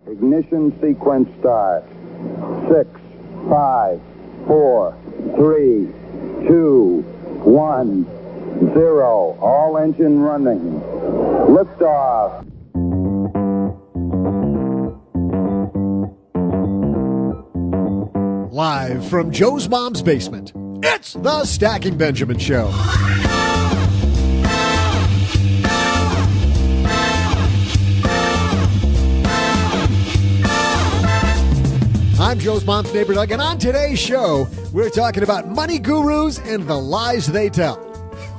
Ignition sequence start. 6, 5, 4, 3, 2, 1, 0. All engine running. Liftoff. Live from Joe's mom's basement, it's the Stacking Benjamin Show. I'm Joe's mom's neighbor, Doug, and on today's show, we're talking about money gurus and the lies they tell.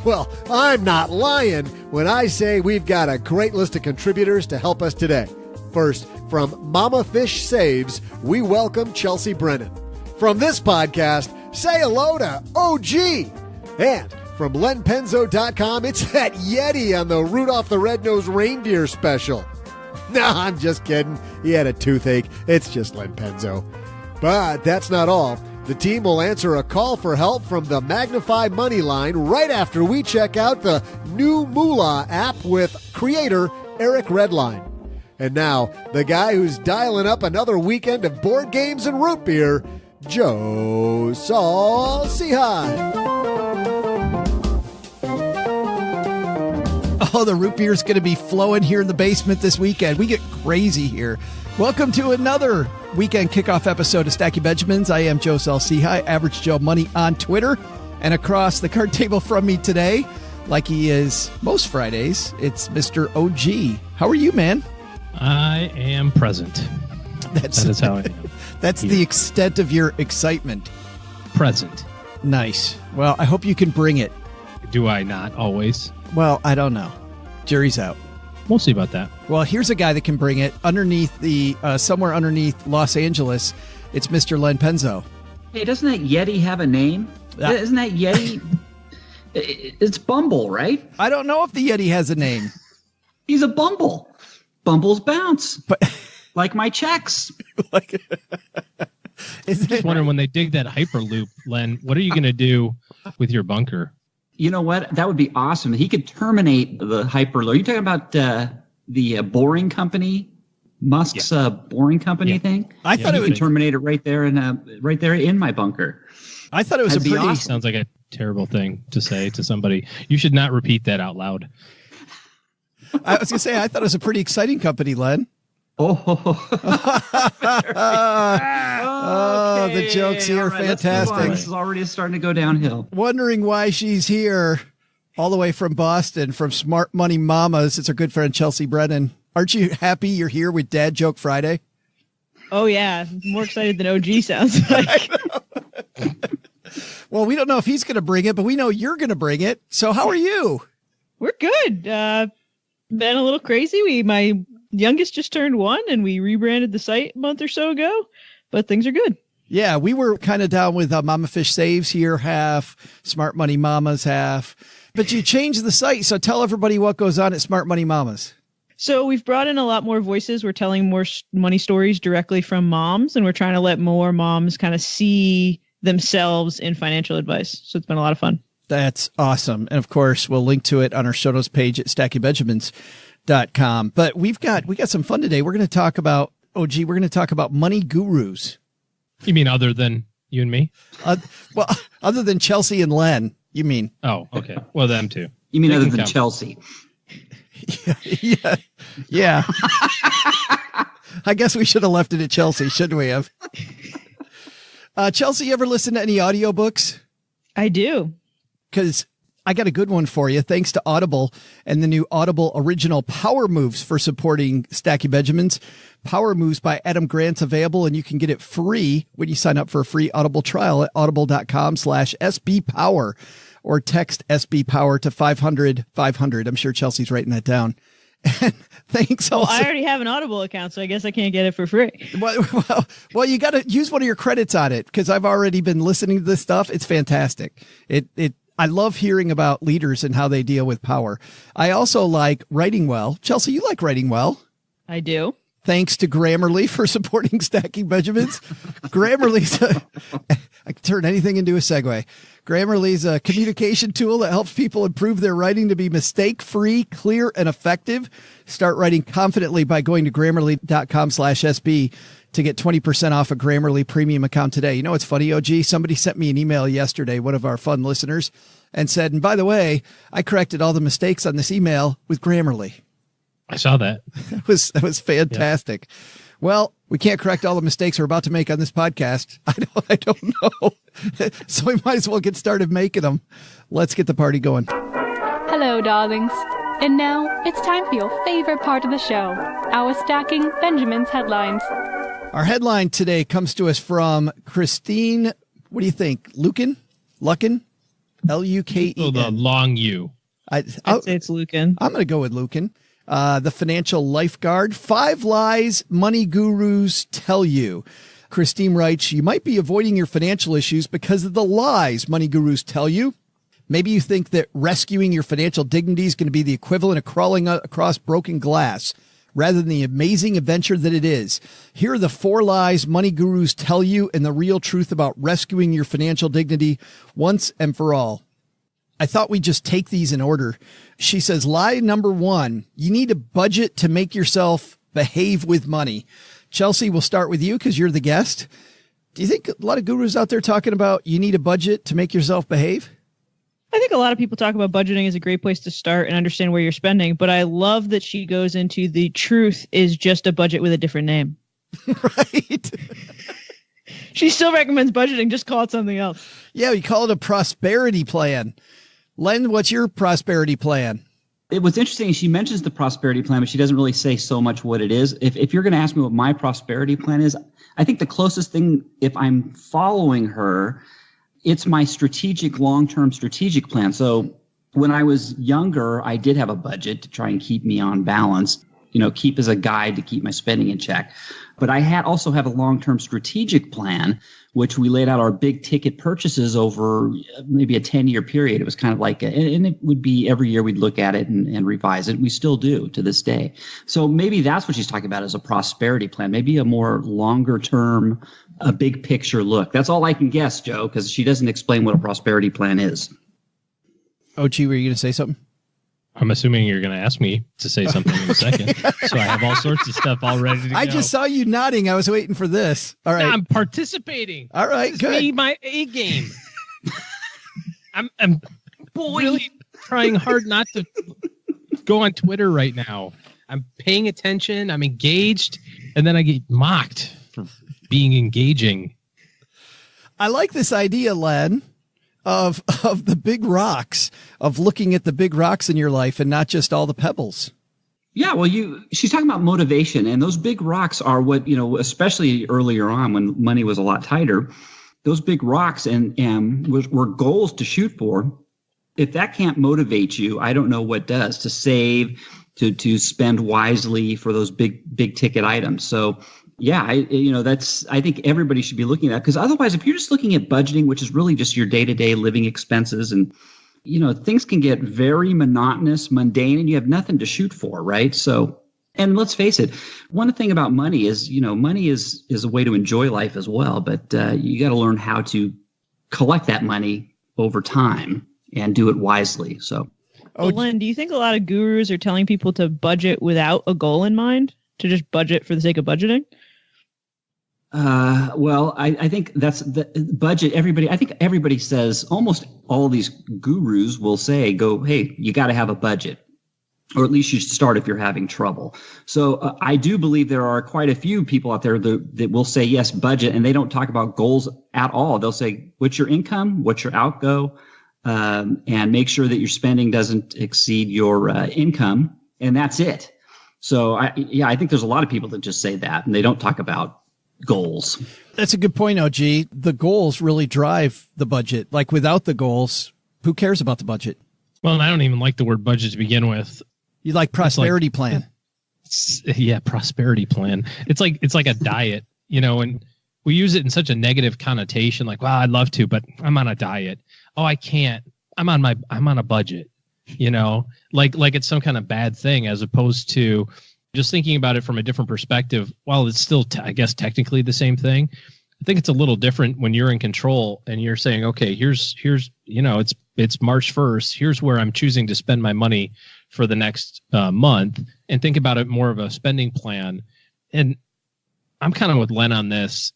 Well, I'm not lying when I say we've got a great list of contributors to help us today. First, from Mama Fish Saves, we welcome Chelsea Brennan. From this podcast, say hello to OG. And from lenpenzo.com, it's that Yeti on the Rudolph the Red-Nosed Reindeer special. No, I'm just kidding. He had a toothache. It's just Len Penzo. But that's not all. The team will answer a call for help from the Magnify Money Line right after we check out the NuMoola app with creator Eric Redline. And now, the guy who's dialing up another weekend of board games and root beer, Joe Saul-Sehy. Oh, the root beer is going to be flowing here in the basement this weekend. We get crazy here. Welcome to another weekend kickoff episode of Stacking Benjamins. I am Joe Saul-Sehy, Average Joe Money on Twitter. And across the card table from me today, like he is most Fridays, it's Mr. OG. How are you, man? I am present. That is how I am. That's the extent of your excitement. Present. Nice. Well, I hope you can bring it. Do I not always? Well, I don't know. Jury's out. We'll see about that. Well, here's a guy that can bring it underneath the somewhere underneath Los Angeles. It's Mr. Len Penzo. Hey, doesn't that Yeti have a name? Isn't that Yeti? It's Bumble, right? I don't know if the Yeti has a name. He's a Bumble. Bumbles bounce. But like my checks. Just wondering, when they dig that Hyperloop, Len, what are you going to do with your bunker? You know what? That would be awesome. He could terminate the Hyperloop. You're talking about the boring company, Musk's boring company thing? I thought it would terminate it right there in my bunker. I thought it was That'd a pretty awesome. Sounds like a terrible thing to say to somebody. You should not repeat that out loud. I was going to say, I thought it was a pretty exciting company, Len. Oh, the jokes here are fantastic. This is already starting to go downhill. Wondering why she's here all the way from Boston, from Smart Money Mamas. It's our good friend Chelsea Brennan. Aren't you happy you're here with Dad Joke Friday? Oh, yeah. More excited than OG sounds like. Well, we don't know if he's going to bring it, but we know you're going to bring it. So how are you? We're good. Been a little crazy. My youngest just turned 1 and we rebranded the site a month or so ago, but things are good. Yeah, we were kind of down with Mama Fish Saves here half, Smart Money Mamas half, but you changed the site. So tell everybody what goes on at Smart Money Mamas. So we've brought in a lot more voices. We're telling more money stories directly from moms, and we're trying to let more moms kind of see themselves in financial advice. So it's been a lot of fun. That's awesome. And of course, we'll link to it on our show notes page at stackingbenjamins.com. But we got some fun today. We're going to talk about, OG, we're going to talk about money gurus. You mean other than you and me? Well, other than Chelsea and Len, you mean? Oh, okay. Well, them too. You mean other than Chelsea? Yeah. I guess we should have left it at Chelsea, shouldn't we have? Chelsea, you ever listen to any audiobooks? I do. Because I got a good one for you. Thanks to Audible and the new Audible Original Power Moves for supporting Stacking Benjamins. Power Moves by Adam Grant's available, and you can get it free when you sign up for a free Audible trial at audible.com/SBPower or text SB Power to 500-500. I'm sure Chelsea's writing that down. And thanks also. Well, I already have an Audible account, so I guess I can't get it for free. Well, you got to use one of your credits on it because I've already been listening to this stuff. It's fantastic. I love hearing about leaders and how they deal with power. I also like writing well. Chelsea, you like writing well. I do. Thanks to Grammarly for supporting Stacking Benjamins. Grammarly's I can turn anything into a segue. Grammarly's a communication tool that helps people improve their writing to be mistake-free, clear, and effective. Start writing confidently by going to Grammarly.com/SB to get 20% off a Grammarly premium account today. You know what's funny, OG? Somebody sent me an email yesterday, one of our fun listeners, and said, and by the way, I corrected all the mistakes on this email with Grammarly. I saw that. That was fantastic. Yeah. Well, we can't correct all the mistakes we're about to make on this podcast. I don't know. So we might as well get started making them. Let's get the party going. Hello, darlings. And now it's time for your favorite part of the show, our Stacking Benjamin's headlines. Our headline today comes to us from Christine, what do you think? Luken? Luken? Luken? Oh, the long U. I'd say it's Luken. I'm going to go with Luken. The financial lifeguard. 5 lies money gurus tell you. Christine writes, you might be avoiding your financial issues because of the lies money gurus tell you. Maybe you think that rescuing your financial dignity is going to be the equivalent of crawling across broken glass rather than the amazing adventure that it is. Here are the 4 lies money gurus tell you and the real truth about rescuing your financial dignity once and for all. I thought we'd just take these in order. She says, lie number 1, you need a budget to make yourself behave with money. Chelsea, we'll start with you because you're the guest. Do you think a lot of gurus out there talking about you need a budget to make yourself behave? I think a lot of people talk about budgeting as a great place to start and understand where you're spending, but I love that she goes into the truth is just a budget with a different name. Right. She still recommends budgeting, just call it something else. Yeah, we call it a prosperity plan. Len, what's your prosperity plan? It was interesting. She mentions the prosperity plan, but she doesn't really say so much what it is. If you're going to ask me what my prosperity plan is, I think the closest thing, if I'm following her, it's my long-term strategic plan. So when I was younger, I did have a budget to try and keep me on balance, keep as a guide to keep my spending in check. But I also have a long-term strategic plan, which we laid out our big ticket purchases over maybe a 10-year period. It was kind of like, and it would be every year we'd look at it and revise it. We still do to this day. So maybe that's what she's talking about as a prosperity plan, maybe a more longer term, a big picture look. That's all I can guess, Joe, because she doesn't explain what a prosperity plan is. OG, were you going to say something? I'm assuming you're going to ask me to say something in a second. So I have all sorts of stuff all ready to go. I just saw you nodding. I was waiting for this. All right. No, I'm participating. All right, this good. Is me, my A game. I'm really trying hard not to go on Twitter right now. I'm paying attention. I'm engaged. And then I get mocked for being engaging. I like this idea, Len, of the big rocks, of looking at the big rocks in your life and not just all the pebbles. Yeah, well, she's talking about motivation, and those big rocks are what, especially earlier on when money was a lot tighter, those big rocks and were goals to shoot for. If that can't motivate you, I don't know what does, to save, to spend wisely for those big ticket items. So yeah, I think everybody should be looking at that, because otherwise, if you're just looking at budgeting, which is really just your day-to-day living expenses, and things can get very monotonous, mundane, and you have nothing to shoot for, right? So, and let's face it, one thing about money is, money is a way to enjoy life as well, but you got to learn how to collect that money over time and do it wisely. So, Len, do you think a lot of gurus are telling people to budget without a goal in mind, to just budget for the sake of budgeting? Well, I think that's the budget. I think everybody says, almost all these gurus will say, hey, you got to have a budget, or at least you should start if you're having trouble. So I do believe there are quite a few people out there that will say, yes, budget, and they don't talk about goals at all. They'll say, what's your income? What's your outgo? And make sure that your spending doesn't exceed your income. And that's it. So I think there's a lot of people that just say that, and they don't talk about goals. That's a good point, OG. The goals really drive the budget. Like, without the goals, who cares about the budget? Well, I don't even like the word budget to begin with. You like prosperity plan. Yeah, prosperity plan. It's like a diet, and we use it in such a negative connotation, like, wow, I'd love to, but I'm on a diet. Oh, I can't. I'm on a budget, like it's some kind of bad thing, as opposed to just thinking about it from a different perspective. While it's still, I guess, technically the same thing, I think it's a little different when you're in control and you're saying, okay, here's it's March 1st. Here's where I'm choosing to spend my money for the next month, and think about it more of a spending plan. And I'm kind of with Len on this.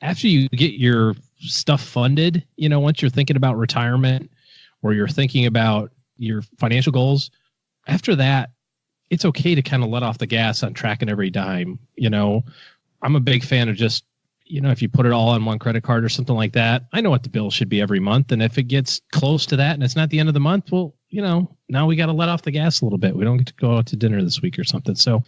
After you get your stuff funded, once you're thinking about retirement or you're thinking about your financial goals, after that, it's okay to kind of let off the gas on tracking every dime. I'm a big fan of just, if you put it all on one credit card or something like that, I know what the bill should be every month. And if it gets close to that and it's not the end of the month, well, now we got to let off the gas a little bit. We don't get to go out to dinner this week or something. So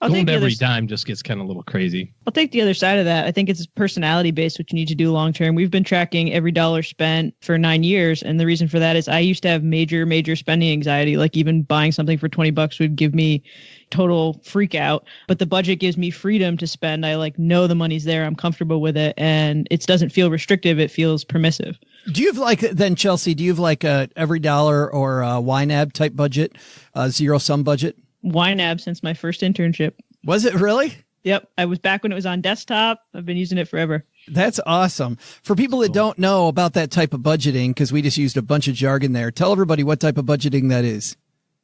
going to every dime just gets kind of a little crazy. I'll take the other side of that. I think it's personality based, what you need to do long term. We've been tracking every dollar spent for 9 years. And the reason for that is I used to have major spending anxiety. Like even buying something for $20 would give me total freak out. But the budget gives me freedom to spend. I know the money's there. I'm comfortable with it. And it doesn't feel restrictive. It feels permissive. Do you have Chelsea, do you have a every dollar or a YNAB type budget, zero sum budget? YNAB since my first internship. Was it really? Yep. I was back when it was on desktop. I've been using it forever. That's awesome. For people that don't know about that type of budgeting, because we just used a bunch of jargon there, tell everybody what type of budgeting that is.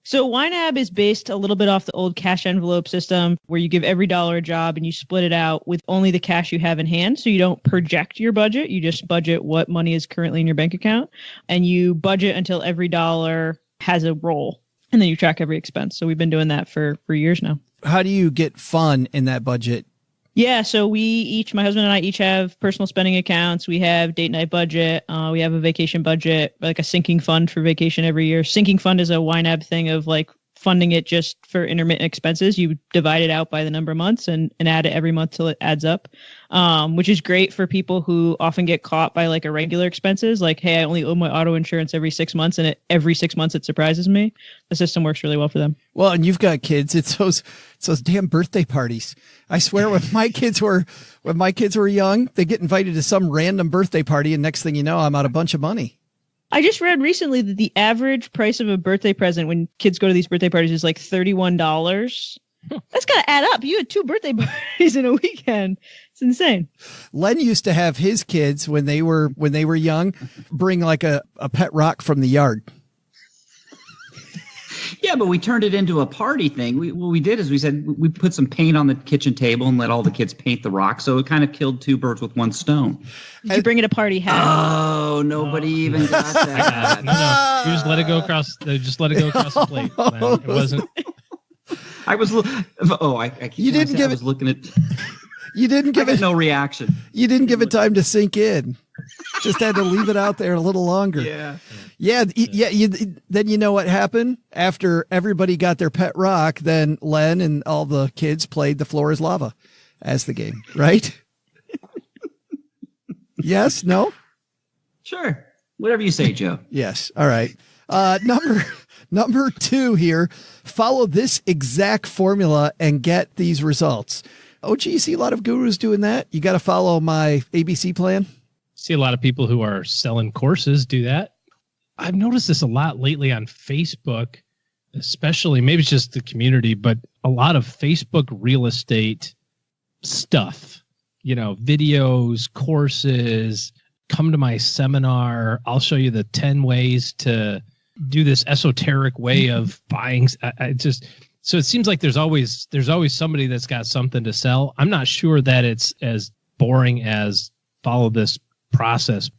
So YNAB is based a little bit off the old cash envelope system where you give every dollar a job and you split it out with only the cash you have in hand. So you don't project your budget. You just budget what money is currently in your bank account, and you budget until every dollar has a roll. And then you track every expense. So we've been doing that for years now. How do you get fun in that budget? Yeah, so my husband and I each have personal spending accounts. We have date night budget. We have a vacation budget, like a sinking fund for vacation every year. Sinking fund is a YNAB thing of funding it just for intermittent expenses. You divide it out by the number of months and add it every month till it adds up, which is great for people who often get caught by irregular expenses. Hey, I only owe my auto insurance every 6 months, and every 6 months it surprises me. The system works really well for them. Well, and you've got kids. It's those damn birthday parties. I swear when my kids were young, they get invited to some random birthday party, and next thing you know, I'm out a bunch of money. I just read recently that the average price of a birthday present when kids go to these birthday parties is $31. That's got to add up. You had 2 birthday parties in a weekend. It's insane. Len used to have his kids when they were young bring a pet rock from the yard. Yeah, but we turned it into a party thing. What we did is we said we put some paint on the kitchen table and let all the kids paint the rock. So it kind of killed 2 birds with 1 stone. Did you bring it a party hat? Oh, nobody even got that. No. You just let it go across. The plate. Man. It wasn't. I was. You didn't give it. I was looking at. You didn't give it no reaction. You didn't give it time to sink in. Just had to leave it out there a little longer. Yeah. Then you know what happened after everybody got their pet rock. Then Len and all the kids played "The Floor Is Lava" as the game, right? Yes. No. Sure. Whatever you say, Joe. Yes. All right. Number 2 here. Follow this exact formula and get these results. Oh, gee, you see a lot of gurus doing that. You got to follow my ABC plan. See a lot of people who are selling courses do that. I've noticed this a lot lately on Facebook, especially, maybe it's just the community, but a lot of Facebook real estate stuff, videos, courses, come to my seminar. I'll show you the 10 ways to do this esoteric way of buying. So it seems like there's always somebody that's got something to sell. I'm not sure that it's as boring as follow this process.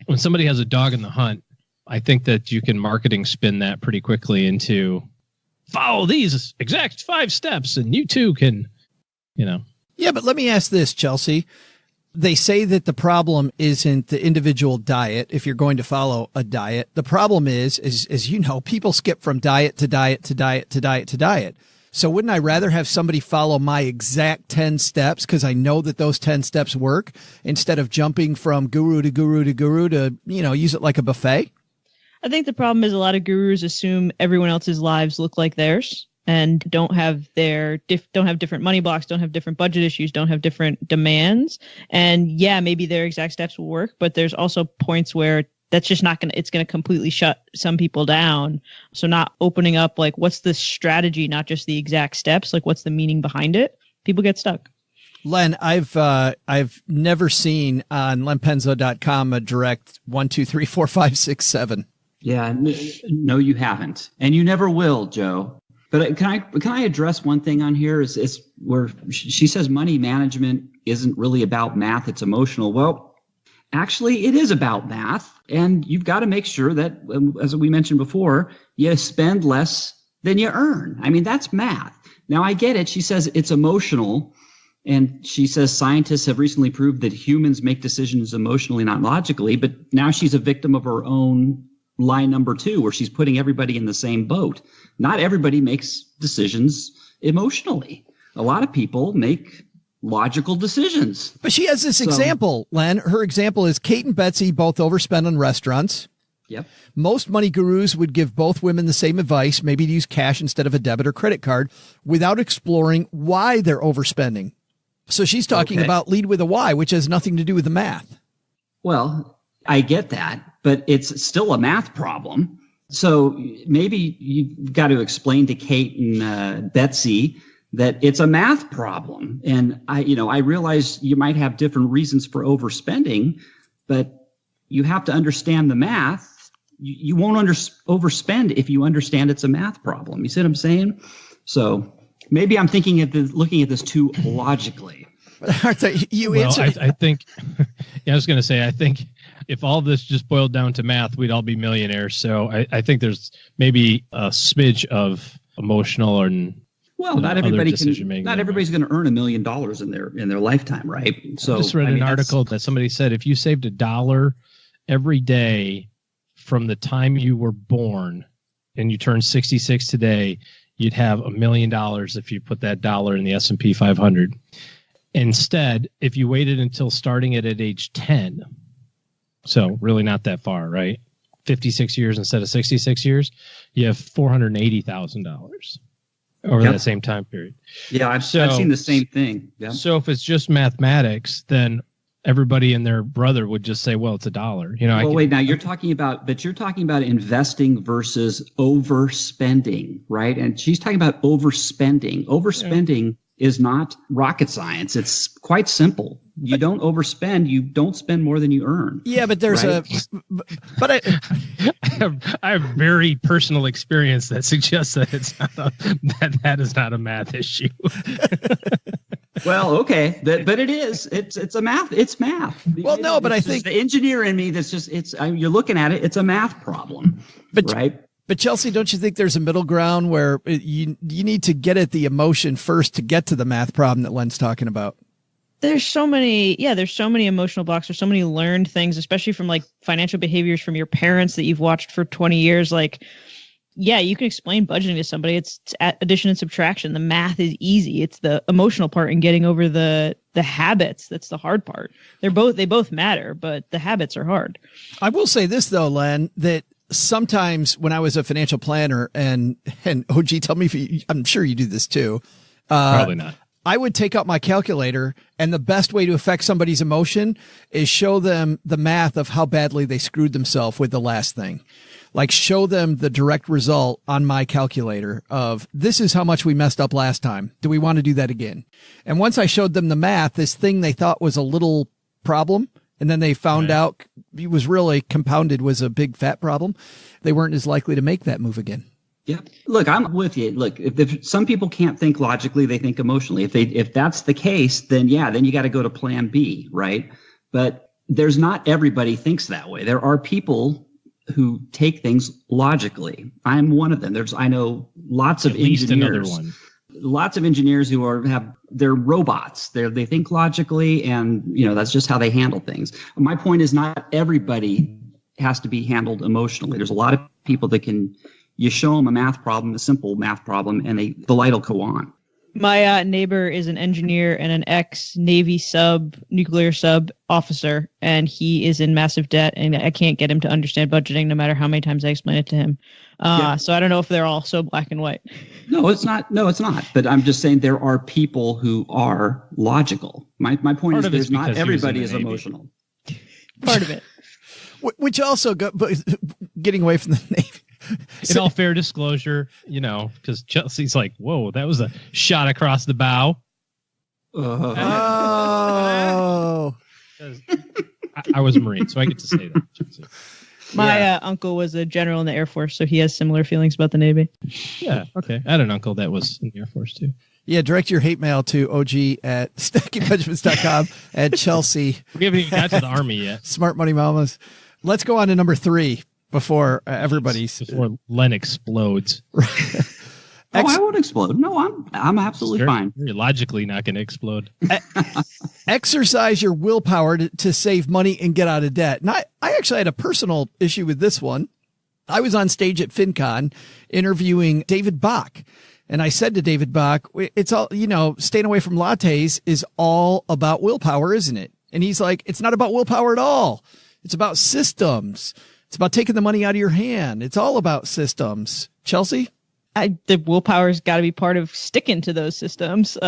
When somebody has a dog in the hunt, I think that you can marketing spin that pretty quickly into follow these exact 5 steps and you too can, Yeah, but let me ask this, Chelsea. They say that the problem isn't the individual diet if you're going to follow a diet. The problem is, as you know, people skip from diet to diet to diet to diet to diet. So wouldn't I rather have somebody follow my exact 10 steps because I know that those 10 steps work instead of jumping from guru to guru to guru to, use it like a buffet? I think the problem is a lot of gurus assume everyone else's lives look like theirs and don't have different money blocks, don't have different budget issues, don't have different demands. And yeah, maybe their exact steps will work, but there's also points where that's just it's going to completely shut some people down. So not opening up, what's the strategy, not just the exact steps, what's the meaning behind it? People get stuck. Len, I've never seen on lenpenzo.com a direct 1, 2, 3, 4, 5, 6, 7. Yeah, no, you haven't, and you never will, Joe. But can I address one thing on here? Is where she says money management isn't really about math; it's emotional. Well, actually, it is about math, and you've got to make sure that, as we mentioned before, you spend less than you earn. I mean, that's math. Now, I get it. She says it's emotional, and she says scientists have recently proved that humans make decisions emotionally, not logically. But now she's a victim of her own line number 2, where she's putting everybody in the same boat. Not everybody makes decisions emotionally. A lot of people make logical decisions. But she has this example, Len. Her example is Kate and Betsy both overspend on restaurants. Yep. Most money gurus would give both women the same advice, maybe to use cash instead of a debit or credit card, without exploring why they're overspending. So she's talking about lead with a why, which has nothing to do with the math. Well, I get that, but it's still a math problem. So maybe you've got to explain to Kate and Betsy that it's a math problem. And I realize you might have different reasons for overspending, but you have to understand the math. You won't overspend if you understand it's a math problem. You see what I'm saying? So maybe I'm looking at this too logically. Arthur, you answered. I think, I was going to say, I think if all this just boiled down to math, we'd all be millionaires. So I think there's maybe a smidge of emotional and not everybody's going to earn $1 million in their lifetime, right? So I just read an article that somebody said if you saved $1 every day from the time you were born and you turned 66 today, you'd have $1 million if you put that dollar in the S&P 500. Instead, if you waited until starting it at age 10, so really not that far, right? 56 years instead of 66 years, you have $480,000 over that same time period. Yeah, I've seen the same thing. Yeah. So if it's just mathematics, then everybody and their brother would just say, well, it's $1. Now you're talking about investing versus overspending, right? And she's talking about overspending. Overspending is not rocket science. It's quite simple. You don't overspend. You don't spend more than you earn. Yeah, but there's I have very personal experience that suggests that that is not a math issue. Well, okay, but it is. It's a math. It's math. Well, no, but I think the engineer in me you're looking at it. It's a math problem, right? But Chelsea, don't you think there's a middle ground where you need to get at the emotion first to get to the math problem that Len's talking about? There's so many emotional blocks. There's so many learned things, especially from like financial behaviors from your parents that you've watched for 20 years. Like, yeah, you can explain budgeting to somebody. It's addition and subtraction. The math is easy. It's the emotional part and getting over the habits that's the hard part. They both matter, but the habits are hard. I will say this though, Len, that sometimes when I was a financial planner and OG, tell me I'm sure you do this too. Probably not. I would take out my calculator, and the best way to affect somebody's emotion is show them the math of how badly they screwed themselves with the last thing. Like show them the direct result on my calculator of this is how much we messed up last time. Do we want to do that again? And once I showed them the math, this thing they thought was a little problem, and then they found out it was really compounded, was a big fat problem, they weren't as likely to make that move again. Yeah. Look, I'm with you. Look, if some people can't think logically, they think emotionally. If that's the case, then you got to go to plan B, right? But there's not everybody thinks that way. There are people who take things logically. I'm one of them. I know lots of engineers. Another one. Lots of engineers who they're robots. They think logically, and that's just how they handle things. My point is not everybody has to be handled emotionally. There's a lot of people that you show them a math problem, a simple math problem, and the light will go on. My neighbor is an engineer and an ex-Navy nuclear sub officer, and he is in massive debt, and I can't get him to understand budgeting no matter how many times I explain it to him. So I don't know if they're all so black and white. No, it's not. But I'm just saying there are people who are logical. My point is there's not everybody is emotional. Part of it. Which also, getting away from the Navy. In all fair disclosure, because Chelsea's like, whoa, that was a shot across the bow. Oh. I was a Marine, so I get to say that. My uncle was a general in the Air Force, so he has similar feelings about the Navy. Yeah, okay. I had an uncle that was in the Air Force, too. Yeah, direct your hate mail to og@stackingbenjamins.com and Chelsea. We haven't even got to the Army yet. Smart Money Mamas. Let's go on to number 3 before everybody's... Before Len explodes. I won't explode. No, I'm absolutely fine. You're logically not going to explode. Exercise your willpower to save money and get out of debt. And I actually had a personal issue with this one. I was on stage at FinCon interviewing David Bach. And I said to David Bach, it's all, staying away from lattes is all about willpower, isn't it? And he's like, it's not about willpower at all. It's about systems. It's about taking the money out of your hand. It's all about systems. Chelsea? The willpower's got to be part of sticking to those systems.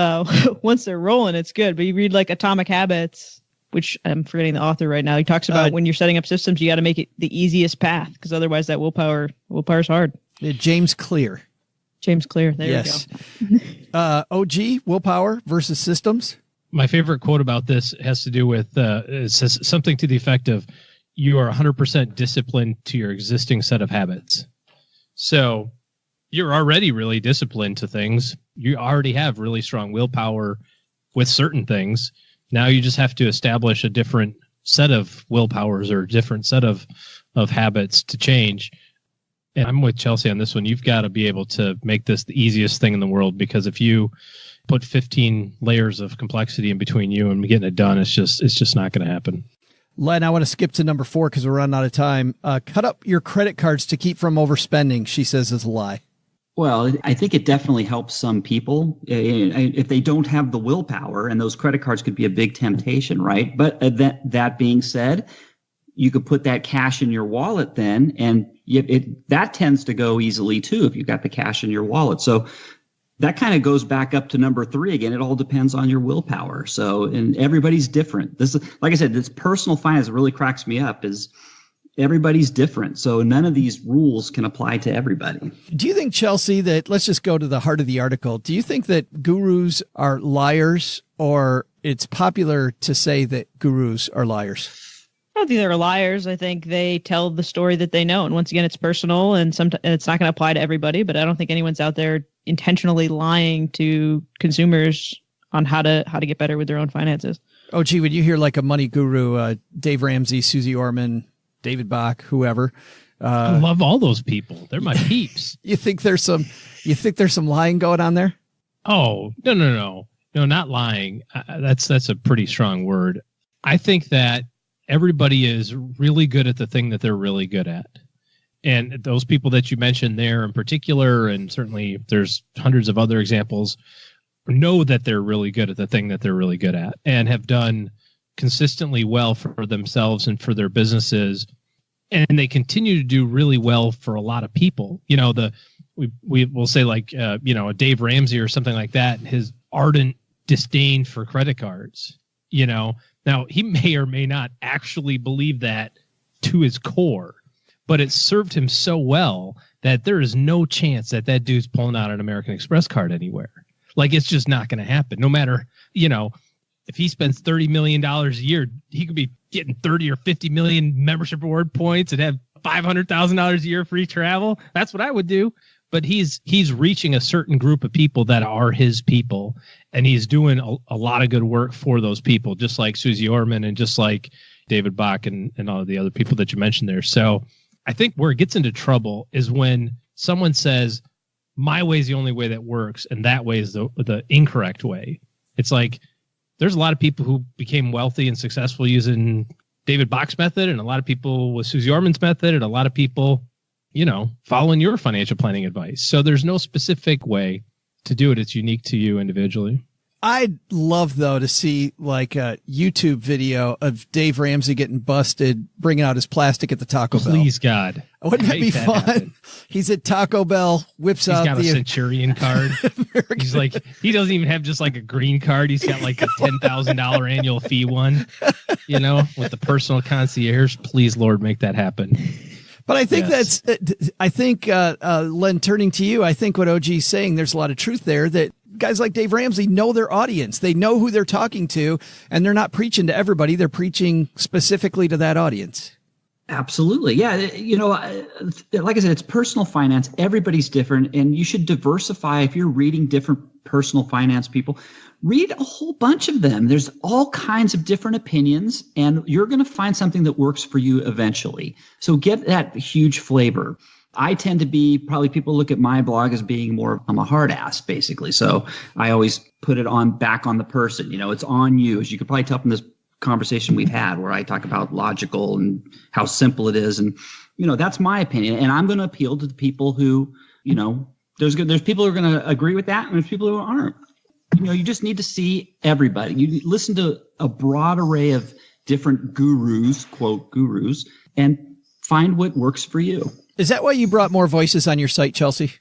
Once they're rolling, it's good. But you read like Atomic Habits, which I'm forgetting the author right now. He talks about when you're setting up systems, you got to make it the easiest path because otherwise that willpower's hard. James Clear. James Clear. There we go. OG, willpower versus systems. My favorite quote about this has to do with it says something to the effect of, you are 100% disciplined to your existing set of habits. So you're already really disciplined to things. You already have really strong willpower with certain things. Now you just have to establish a different set of willpowers or different set of habits to change. And I'm with Chelsea on this one. You've got to be able to make this the easiest thing in the world, because if you put 15 layers of complexity in between you and getting it done, it's just not going to happen. Len, I want to skip to number 4 because we're running out of time. Cut up your credit cards to keep from overspending, she says is a lie. Well, I think it definitely helps some people if they don't have the willpower, and those credit cards could be a big temptation, right? But that being said, you could put that cash in your wallet then, and that tends to go easily too if you've got the cash in your wallet. So that kind of goes back up to number 3 again. It all depends on your willpower. So, and everybody's different. This is, like I said, this personal finance really cracks me up is everybody's different. So none of these rules can apply to everybody. Do you think, Chelsea, that let's just go to the heart of the article. Do you think that gurus are liars, or it's popular to say that gurus are liars? I don't think they're liars. I think they tell the story that they know. And once again, it's personal and it's not going to apply to everybody, but I don't think anyone's out there intentionally lying to consumers on how to get better with their own finances. Oh, gee, would you hear like a money guru, Dave Ramsey, Susie Orman, David Bach, whoever? I love all those people. They're my peeps. You think there's some lying going on there? Oh, no, not lying. That's a pretty strong word. I think that everybody is really good at the thing that they're really good at. And those people that you mentioned there in particular, and certainly there's hundreds of other examples, know that they're really good at the thing that they're really good at and have done consistently well for themselves and for their businesses. And they continue to do really well for a lot of people. We will say like, a Dave Ramsey or something like that, his ardent disdain for credit cards, Now, he may or may not actually believe that to his core, but it served him so well that there is no chance that dude's pulling out an American Express card anywhere. Like, it's just not going to happen. No matter, if he spends $30 million a year, he could be getting 30 or 50 million membership reward points and have $500,000 a year free travel. That's what I would do. But he's reaching a certain group of people that are his people, and he's doing a lot of good work for those people, just like Susie Orman and just like David Bach and all of the other people that you mentioned there. So I think where it gets into trouble is when someone says, my way is the only way that works, and that way is the incorrect way. It's like there's a lot of people who became wealthy and successful using David Bach's method, and a lot of people with Susie Orman's method, and a lot of people following your financial planning advice. So there's no specific way to do it. It's unique to you individually. I'd love, though, to see like a YouTube video of Dave Ramsey getting busted, bringing out his plastic at the Taco Bell. Please, God. Wouldn't that be fun? He's at Taco Bell, whips out a Centurion card. He's like, he doesn't even have just like a green card. He's got like a $10,000 annual fee one, with the personal concierge. Please, Lord, make that happen. But I think Len, turning to you, I think what OG's saying, there's a lot of truth there that guys like Dave Ramsey know their audience. They know who they're talking to, and they're not preaching to everybody. They're preaching specifically to that audience. Absolutely. Yeah. Like I said, it's personal finance. Everybody's different, and you should diversify. If you're reading different personal finance people, read a whole bunch of them. There's all kinds of different opinions, and you're going to find something that works for you eventually. So get that huge flavor. I tend to be, probably people look at my blog as being more, I'm a hard ass, basically. So I always put it back on the person. It's on you. As you could probably tell from this conversation we've had, where I talk about logical and how simple it is. And, that's my opinion. And I'm going to appeal to the people who, there's people who are going to agree with that, and there's people who aren't. You just need to see everybody. You listen to a broad array of different gurus, quote gurus, and find what works for you. Is that why you brought more voices on your site, Chelsea?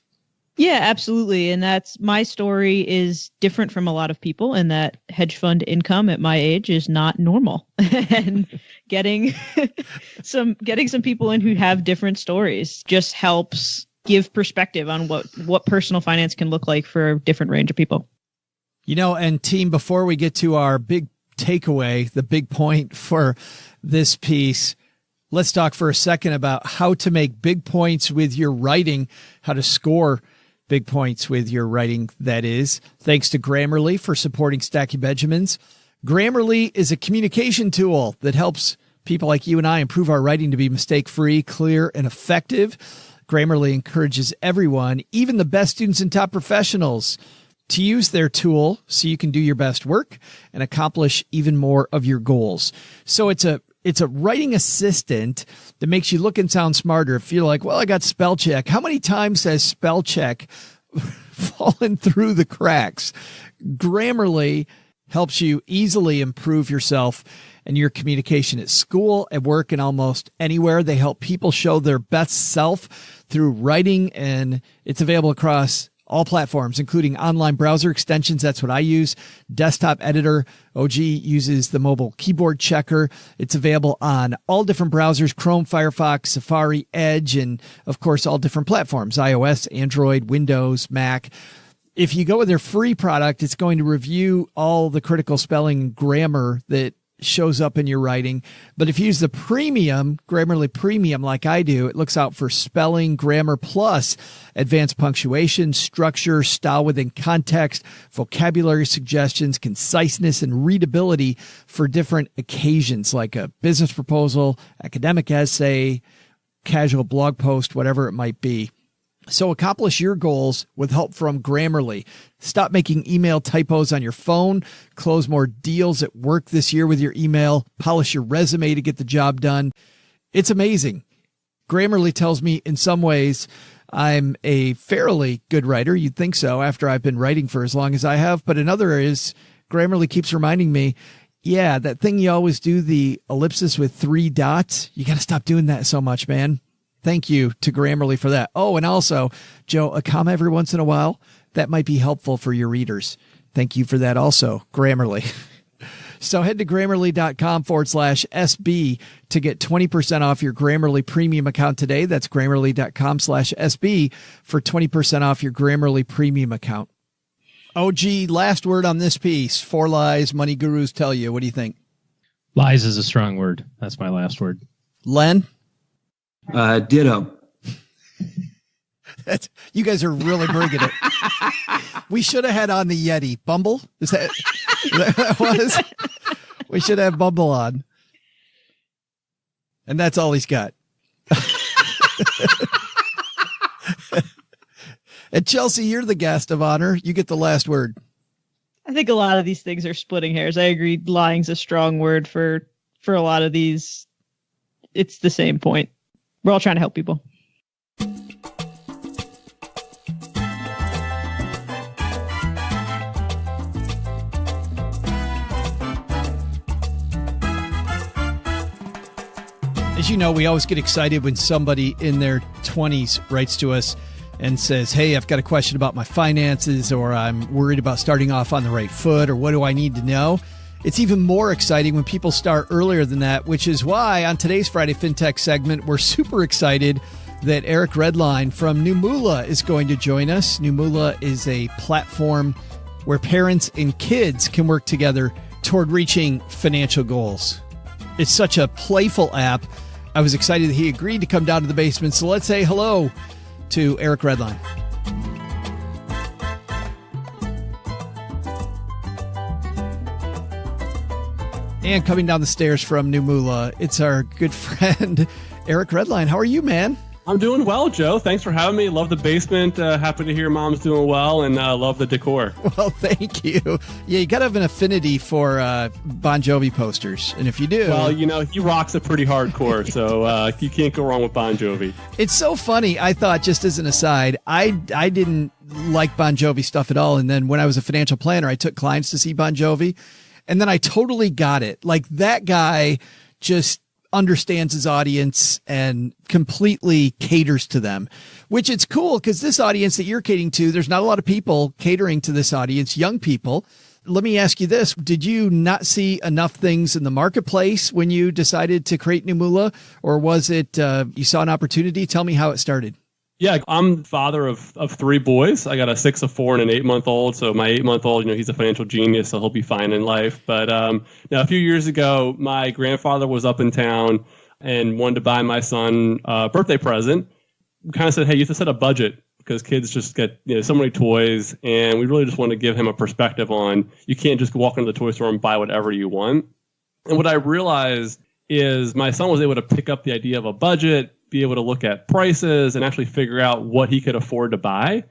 Yeah, absolutely. And my story is different from a lot of people, in that hedge fund income at my age is not normal. And getting some people in who have different stories just helps give perspective on what personal finance can look like for a different range of people. And team, before we get to our big takeaway, the big point for this piece, let's talk for a second about how to make big points with your writing, how to score big points with your writing, that is. Thanks to Grammarly for supporting Stacking Benjamins. Grammarly is a communication tool that helps people like you and I improve our writing to be mistake-free, clear, and effective. Grammarly encourages everyone, even the best students and top professionals, to use their tool so you can do your best work and accomplish even more of your goals. So it's a writing assistant that makes you look and sound smarter. If you're like, well, I got spell check. How many times has spell check fallen through the cracks? Grammarly helps you easily improve yourself and your communication at school, at work, and almost anywhere. They help people show their best self through writing, and it's available across all platforms, including online browser extensions. That's what I use. Desktop editor. OG uses the mobile keyboard checker. It's available on all different browsers: Chrome, Firefox, Safari, Edge, and of course, all different platforms: iOS, Android, Windows, Mac. If you go with their free product, it's going to review all the critical spelling and grammar that shows up in your writing. But if you use the premium, Grammarly Premium, like I do, it looks out for spelling, grammar, plus advanced punctuation, structure, style within context, vocabulary suggestions, conciseness, and readability for different occasions, like a business proposal, academic essay, casual blog post, whatever it might be. So accomplish your goals with help from Grammarly. Stop making email typos on your phone. Close more deals at work this year with your email. Polish your resume to get the job done. It's amazing. Grammarly tells me in some ways I'm a fairly good writer. You'd think so after I've been writing for as long as I have. But in other areas, Grammarly keeps reminding me, yeah, that thing you always do, the ellipsis with 3 dots, you got to stop doing that so much, man. Thank you to Grammarly for that. Oh, and also, Joe, a comma every once in a while, that might be helpful for your readers. Thank you for that also, Grammarly. So head to Grammarly.com/SB to get 20% off your Grammarly premium account today. That's Grammarly.com/SB for 20% off your Grammarly premium account. OG, last word on this piece. 4 lies money gurus tell you. What do you think? Lies is a strong word. That's my last word. Len? Ditto. You guys are really bringing it. We should have had on the Yeti. Bumble? Is that what was? We should have Bumble on. And that's all he's got. And Chelsea, you're the guest of honor. You get the last word. I think a lot of these things are splitting hairs. I agree. Lying's a strong word for a lot of these. It's the same point. We're all trying to help people. As you know, we always get excited when somebody in their 20s writes to us and says, hey, I've got a question about my finances, or I'm worried about starting off on the right foot, or what do I need to know? It's even more exciting when people start earlier than that, which is why on today's Friday FinTech segment, we're super excited that Eric Redline from NuMoola is going to join us. NuMoola is a platform where parents and kids can work together toward reaching financial goals. It's such a playful app. I was excited that he agreed to come down to the basement. So let's say hello to Eric Redline. And coming down the stairs from NuMoola, it's our good friend, Eric Redline. How are you, man? I'm doing well, Joe. Thanks for having me. Love the basement. Happy to hear Mom's doing well, and love the decor. Well, thank you. Yeah, you got to have an affinity for Bon Jovi posters. And if you do... Well, he rocks it pretty hardcore, so you can't go wrong with Bon Jovi. It's so funny. I thought, just as an aside, I didn't like Bon Jovi stuff at all. And then when I was a financial planner, I took clients to see Bon Jovi. And then I totally got it. Like, that guy just understands his audience and completely caters to them, which it's cool because this audience that you're catering to, there's not a lot of people catering to this audience, young people. Let me ask you this. Did you not see enough things in the marketplace when you decided to create NuMoola, or was it you saw an opportunity? Tell me how it started. Yeah, I'm father of 3 boys. I got a 6, a 4, and an 8-month-old. So my 8-month-old, he's a financial genius, so he'll be fine in life. But now a few years ago, my grandfather was up in town and wanted to buy my son a birthday present. We kind of said, hey, you have to set a budget because kids just get so many toys, and we really just want to give him a perspective on you can't just walk into the toy store and buy whatever you want. And what I realized is my son was able to pick up the idea of a budget, be able to look at prices and actually figure out what he could afford to buy.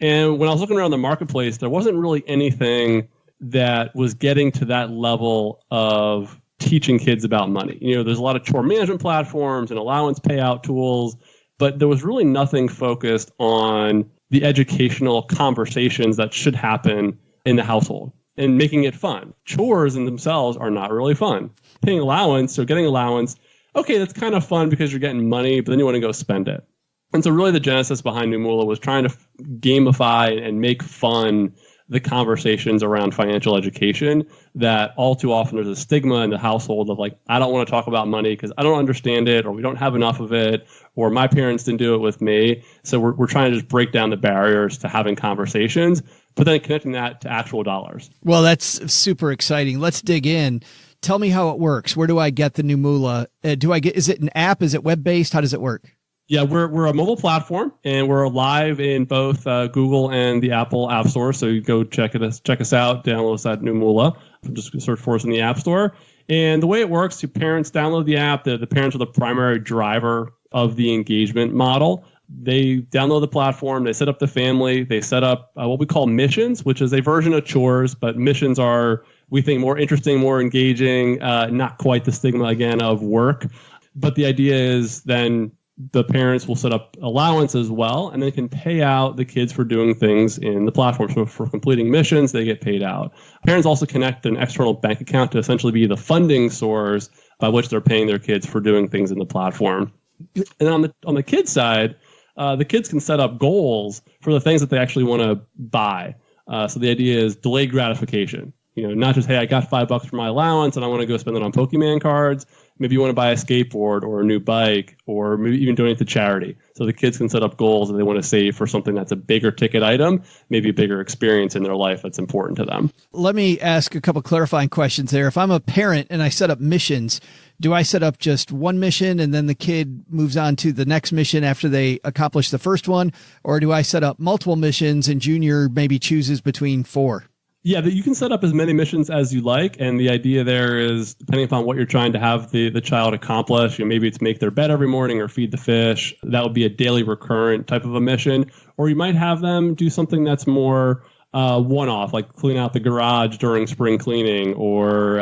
And when I was looking around the marketplace, there wasn't really anything that was getting to that level of teaching kids about money. There's a lot of chore management platforms and allowance payout tools, but there was really nothing focused on the educational conversations that should happen in the household and making it fun. Chores in themselves are not really fun. Paying allowance, so getting allowance, okay, that's kind of fun because you're getting money, but then you want to go spend it. And so really the genesis behind NuMoola was trying to gamify and make fun the conversations around financial education that all too often there's a stigma in the household of like, I don't want to talk about money because I don't understand it, or we don't have enough of it, or my parents didn't do it with me. So we're trying to just break down the barriers to having conversations, but then connecting that to actual dollars. Well, that's super exciting. Let's dig in. Tell me how it works. Where do I get the NuMoola? Is it an app? Is it web-based? How does it work? Yeah, we're a mobile platform, and we're live in both Google and the Apple App Store. So you go check us out, download us at NuMoola. Just search for us in the App Store. And the way it works, your parents download the app. The parents are the primary driver of the engagement model. They download the platform. They set up the family. They set up what we call missions, which is a version of chores, but missions are, we think, more interesting, more engaging, not quite the stigma, again, of work. But the idea is then the parents will set up allowance as well, and they can pay out the kids for doing things in the platform. So for completing missions, they get paid out. Parents also connect an external bank account to essentially be the funding source by which they're paying their kids for doing things in the platform. And then on the kids side, the kids can set up goals for the things that they actually want to buy. So the idea is delayed gratification. Not just, hey, I got $5 for my allowance and I want to go spend it on Pokemon cards. Maybe you want to buy a skateboard or a new bike, or maybe even donate to charity. So the kids can set up goals that they want to save for something that's a bigger ticket item, maybe a bigger experience in their life that's important to them. Let me ask a couple clarifying questions there. If I'm a parent and I set up missions, do I set up just one mission and then the kid moves on to the next mission after they accomplish the first one? Or do I set up multiple missions and Junior maybe chooses between 4? Yeah, you can set up as many missions as you like, and the idea there is, depending upon what you're trying to have the child accomplish, maybe it's make their bed every morning or feed the fish. That would be a daily recurrent type of a mission. Or you might have them do something that's more one-off, like clean out the garage during spring cleaning, or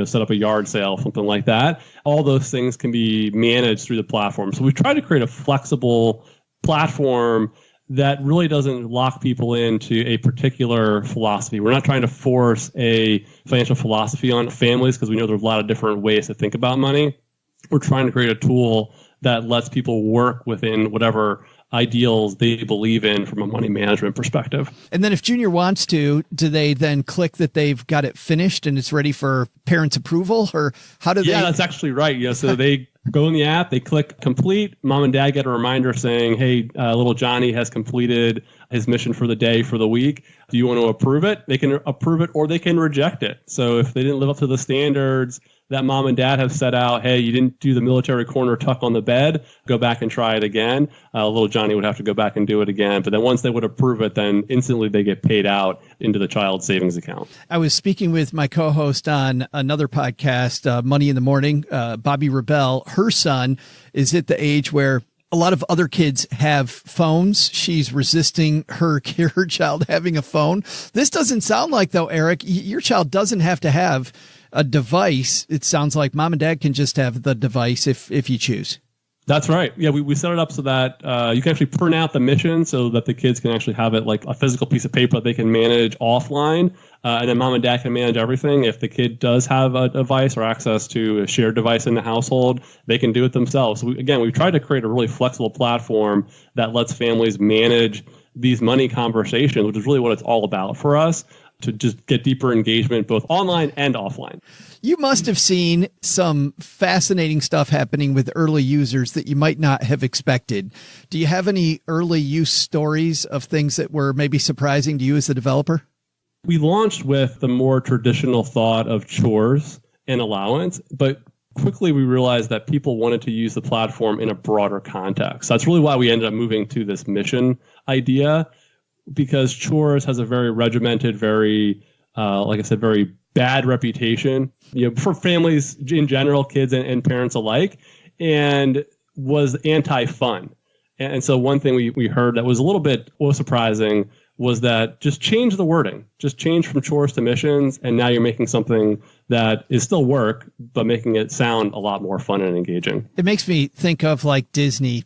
set up a yard sale, something like that. All those things can be managed through the platform. So we've tried to create a flexible platform that really doesn't lock people into a particular philosophy. We're not trying to force a financial philosophy on families because we know there's a lot of different ways to think about money. We're trying to create a tool that lets people work within whatever ideals they believe in from a money management perspective. And then if Junior wants to, do they then click that they've got it finished and it's ready for parents' approval? Or how do they? Yeah, that's actually right. So they go in the app, they click complete. Mom and dad get a reminder saying, hey, little Johnny has completed his mission for the day, for the week. Do you want to approve it? They can approve it or they can reject it. So if they didn't live up to the standards that mom and dad have set out, hey, you didn't do the military corner tuck on the bed, go back and try it again. Little Johnny would have to go back and do it again. But then once they would approve it, then instantly they get paid out into the child's savings account. I was speaking with my co-host on another podcast, Money in the Morning, Bobby Rebel. Her son is at the age where a lot of other kids have phones. She's resisting her child having a phone. This doesn't sound like, though, Eric, your child doesn't have to have a device. It sounds like mom and dad can just have the device if you choose. That's right. Yeah, we set it up so that you can actually print out the mission so that the kids can actually have it like a physical piece of paper that they can manage offline. And then mom and dad can manage everything. If the kid does have a device or access to a shared device in the household, they can do it themselves. So we've tried to create a really flexible platform that lets families manage these money conversations, which is really what it's all about for us, to just get deeper engagement both online and offline. You must have seen some fascinating stuff happening with early users that you might not have expected. Do you have any early use stories of things that were maybe surprising to you as the developer? We launched with the more traditional thought of chores and allowance, but quickly we realized that people wanted to use the platform in a broader context. That's really why we ended up moving to this mission idea, because chores has a very regimented, very, like I said, very bad reputation, for families in general, kids and parents alike, and was anti-fun. And so one thing we heard that was a little bit surprising was that just change the wording, just change from chores to missions, and now you're making something that is still work, but making it sound a lot more fun and engaging. It makes me think of like Disney,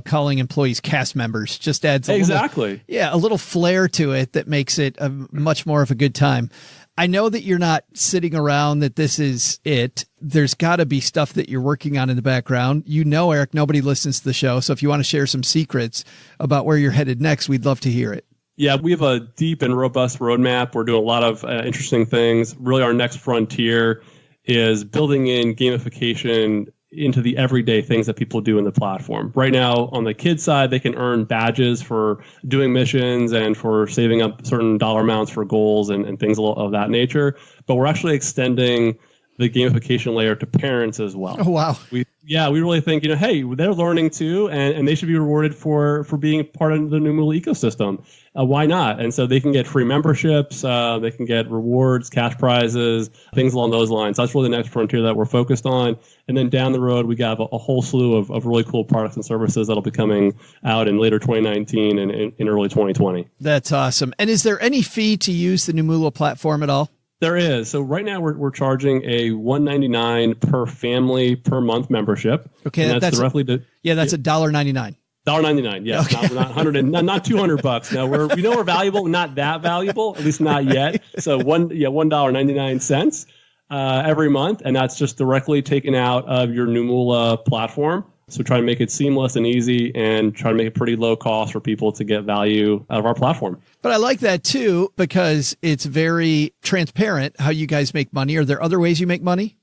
calling employees cast members. Just adds a little flair to it that makes it a much more of a good time. I know that you're not sitting around, that this is it. There's got to be stuff that you're working on in the background. Eric, nobody listens to the show. So if you want to share some secrets about where you're headed next, we'd love to hear it. Yeah, we have a deep and robust roadmap. We're doing a lot of interesting things. Really, our next frontier is building in gamification into the everyday things that people do in the platform. Right now, on the kids side, they can earn badges for doing missions and for saving up certain dollar amounts for goals and things of that nature. But we're actually extending the gamification layer to parents as well. Oh, wow. We really think, hey, they're learning too, and they should be rewarded for being part of the NuMoola ecosystem. Why not? And so they can get free memberships, they can get rewards, cash prizes, things along those lines. That's really the next frontier that we're focused on. And then down the road, we got a whole slew of really cool products and services that'll be coming out in later 2019 and in early 2020. That's awesome. And is there any fee to use the NuMoola platform at all? There is. So right now we're charging a $199 per family per month membership. Okay, and that's roughly that's $1.99. $1.99, yes, okay. not $100 not $200. No, we know we're valuable, not that valuable, at least not yet. So $1.99 every month, and that's just directly taken out of your NuMoola platform. So try to make it seamless and easy, and try to make it pretty low cost for people to get value out of our platform. But I like that too, because it's very transparent how you guys make money. Are there other ways you make money?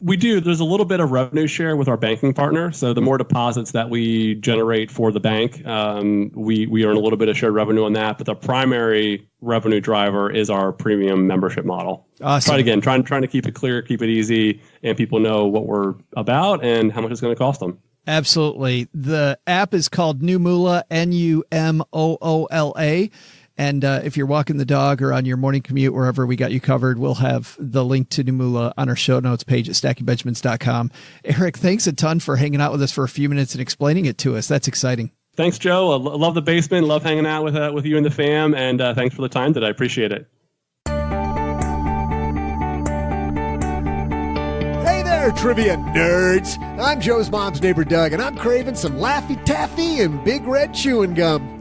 We do. There's a little bit of revenue share with our banking partner. So the more deposits that we generate for the bank, we earn a little bit of shared revenue on that. But the primary revenue driver is our premium membership model. Awesome. Trying to keep it clear, keep it easy, and people know what we're about and how much it's going to cost them. Absolutely. The app is called NuMoola, NuMoola. And if you're walking the dog or on your morning commute, wherever, we got you covered. We'll have the link to NuMoola on our show notes page at stackingbenjamins.com. Eric, thanks a ton for hanging out with us for a few minutes and explaining it to us. That's exciting. Thanks, Joe. I love the basement. Love hanging out with you and the fam. And thanks for the time today. I appreciate it. Hey there, trivia nerds. I'm Joe's mom's neighbor, Doug, and I'm craving some Laffy Taffy and Big Red chewing gum.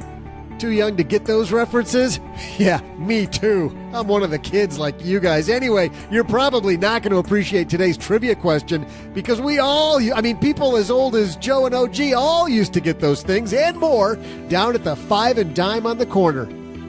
Too young to get those references? Yeah, me too. I'm one of the kids like you guys. Anyway, you're probably not going to appreciate today's trivia question because people as old as Joe and OG all used to get those things and more down at the 5 and Dime on the corner.